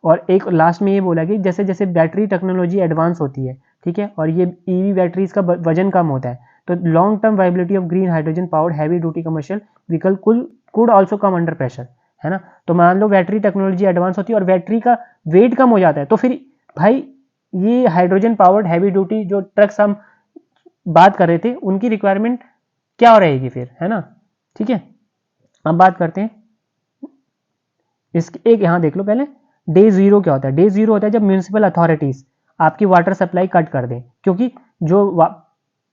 और एक लास्ट में ये बोला कि जैसे जैसे बैटरी टेक्नोलॉजी एडवांस होती है, ठीक है, और ये EV बैटरीज का वजन कम होता है, तो long term viability of green hydrogen powered heavy duty commercial vehicle could also come under pressure, है ना। तो मान लो बैटरी टेक्नोलॉजी एडवांस होती है और बैटरी का वेट कम हो जाता है, तो फिर भाई ये हाइड्रोजन पावर्ड हैवी ड्यूटी जो ट्रक्स हम बात कर रहे थे उनकी रिक्वायरमेंट क्या हो रहेगी फिर, है ना, ठीक है। अब बात करते हैं इसकी, एक यहाँ देख लो पहले, डे जीरो क्या होता है? डे जीरो होता है जब म्यूनिसिपल अथॉरिटीज आपकी वाटर सप्लाई कट कर दें, क्योंकि जो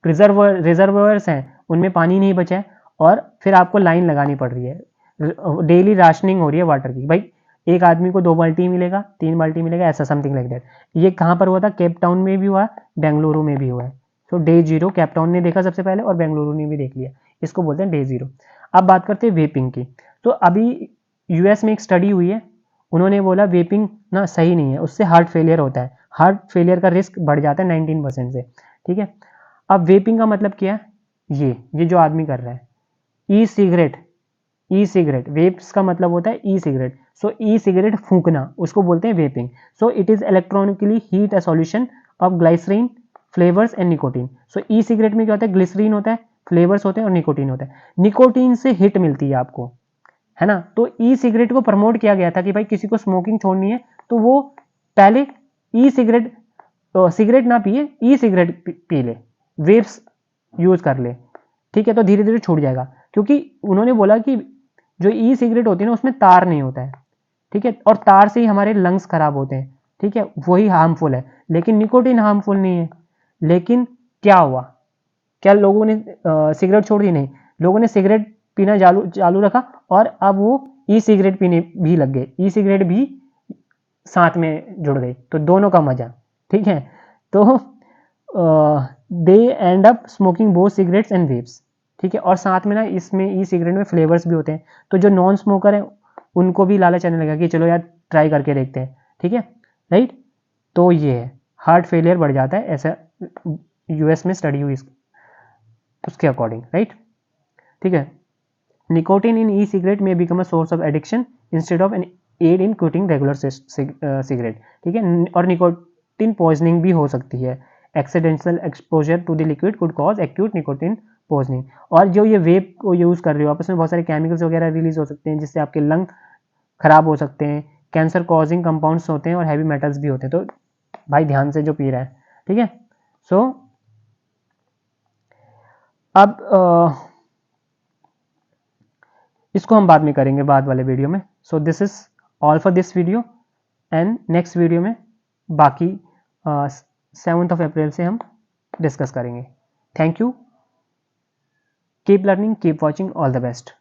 रिजर्वर्स हैं उनमें पानी नहीं बचा है और फिर आपको लाइन लगानी पड़ रही है, डेली राशनिंग हो रही है वाटर की। भाई एक आदमी को 2 बाल्टी मिलेगा, 3 बाल्टी मिलेगा, ऐसा समथिंग लाइक दैट। ये कहाँ पर हुआ था? केप टाउन में भी हुआ, बेंगलुरु में भी हुआ है। तो डे जीरो केप टाउन ने देखा सबसे पहले और बेंगलुरु ने भी देख लिया, इसको बोलते हैं डे जीरो। अब बात करते हैं वेपिंग की। तो अभी यूएस में एक स्टडी हुई है, उन्होंने बोला वेपिंग ना सही नहीं है, उससे हार्ट फेलियर होता है, हार्ट फेलियर का रिस्क बढ़ जाता है 19% से। ठीक है, अब वेपिंग का मतलब क्या है? ये जो आदमी कर रहा है, ई सिगरेट, ई सिगरेट, वेप्स का मतलब होता है ई सिगरेट। सो ई सिगरेट फूंकना, उसको बोलते हैं vaping. So it is electronically heat a solution of glycerine, flavours and nicotine. So E cigarette में क्या होता है? ग्लिसरीन होता है, फ्लेवर्स होते हैं और निकोटीन होता है। निकोटीन से हिट मिलती है आपको, है ना। तो ई सिगरेट को प्रमोट किया गया था कि भाई किसी को स्मोकिंग छोड़नी है तो वो पहले ई सिगरेट, सिगरेट ना पिए, ई सिगरेट पी ले, वेप्स यूज कर ले। ठीक है, तो धीरे धीरे छूट जाएगा, क्योंकि उन्होंने बोला कि जो ई सिगरेट होती है ना उसमें तार नहीं होता है। ठीक है, और तार से ही हमारे लंग्स खराब होते हैं। ठीक है, वही हार्मफुल है, लेकिन निकोटीन हार्मफुल नहीं है। लेकिन क्या हुआ? क्या लोगों ने सिगरेट छोड़ दी? नहीं, लोगों ने सिगरेट पीना चालू चालू रखा और अब वो ई सिगरेट पीने भी लग गए, ई सिगरेट भी साथ में जुड़ गई, तो दोनों का मजा। ठीक है, तो they end up smoking both cigarettes and vapes. ठीक है, और साथ में ना इसमें ई सिगरेट में फ्लेवर्स भी होते हैं, तो जो नॉन स्मोकर हैं उनको भी लालच आने लगा कि चलो यार ट्राई करके देखते हैं। ठीक है, राइट। तो ये है, हार्ट फेलियर बढ़ जाता है, ऐसा यूएस में स्टडी हुई उसके अकॉर्डिंग, राइट। ठीक है, निकोटीन इन ई सिगरेट में become a source of addiction instead of an aid in quitting regular cigarette. ठीक है, और निकोटीन पॉइजनिंग भी हो सकती है। Accidental exposure to the liquid could cause acute nicotine poisoning. और जो ये वेप को यूज़ कर रहे हो आप, उसमें बहुत सारे केमिकल्स वगैरह रिलीज हो सकते हैं जिससे आपके लंग खराब हो सकते हैं, कैंसर कॉजिंग कंपाउंड्स होते हैं और हैवी मेटल्स भी होते हैं। तो भाई ध्यान से जो पी रहा है। ठीक है, सो अब इसको हम बाद में करेंगे, बाद वाले वीडियो में। So this is all for this video, and next video में बाकी 7 अप्रैल से हम डिस्कस करेंगे। Thank you, keep learning, keep watching, all the best.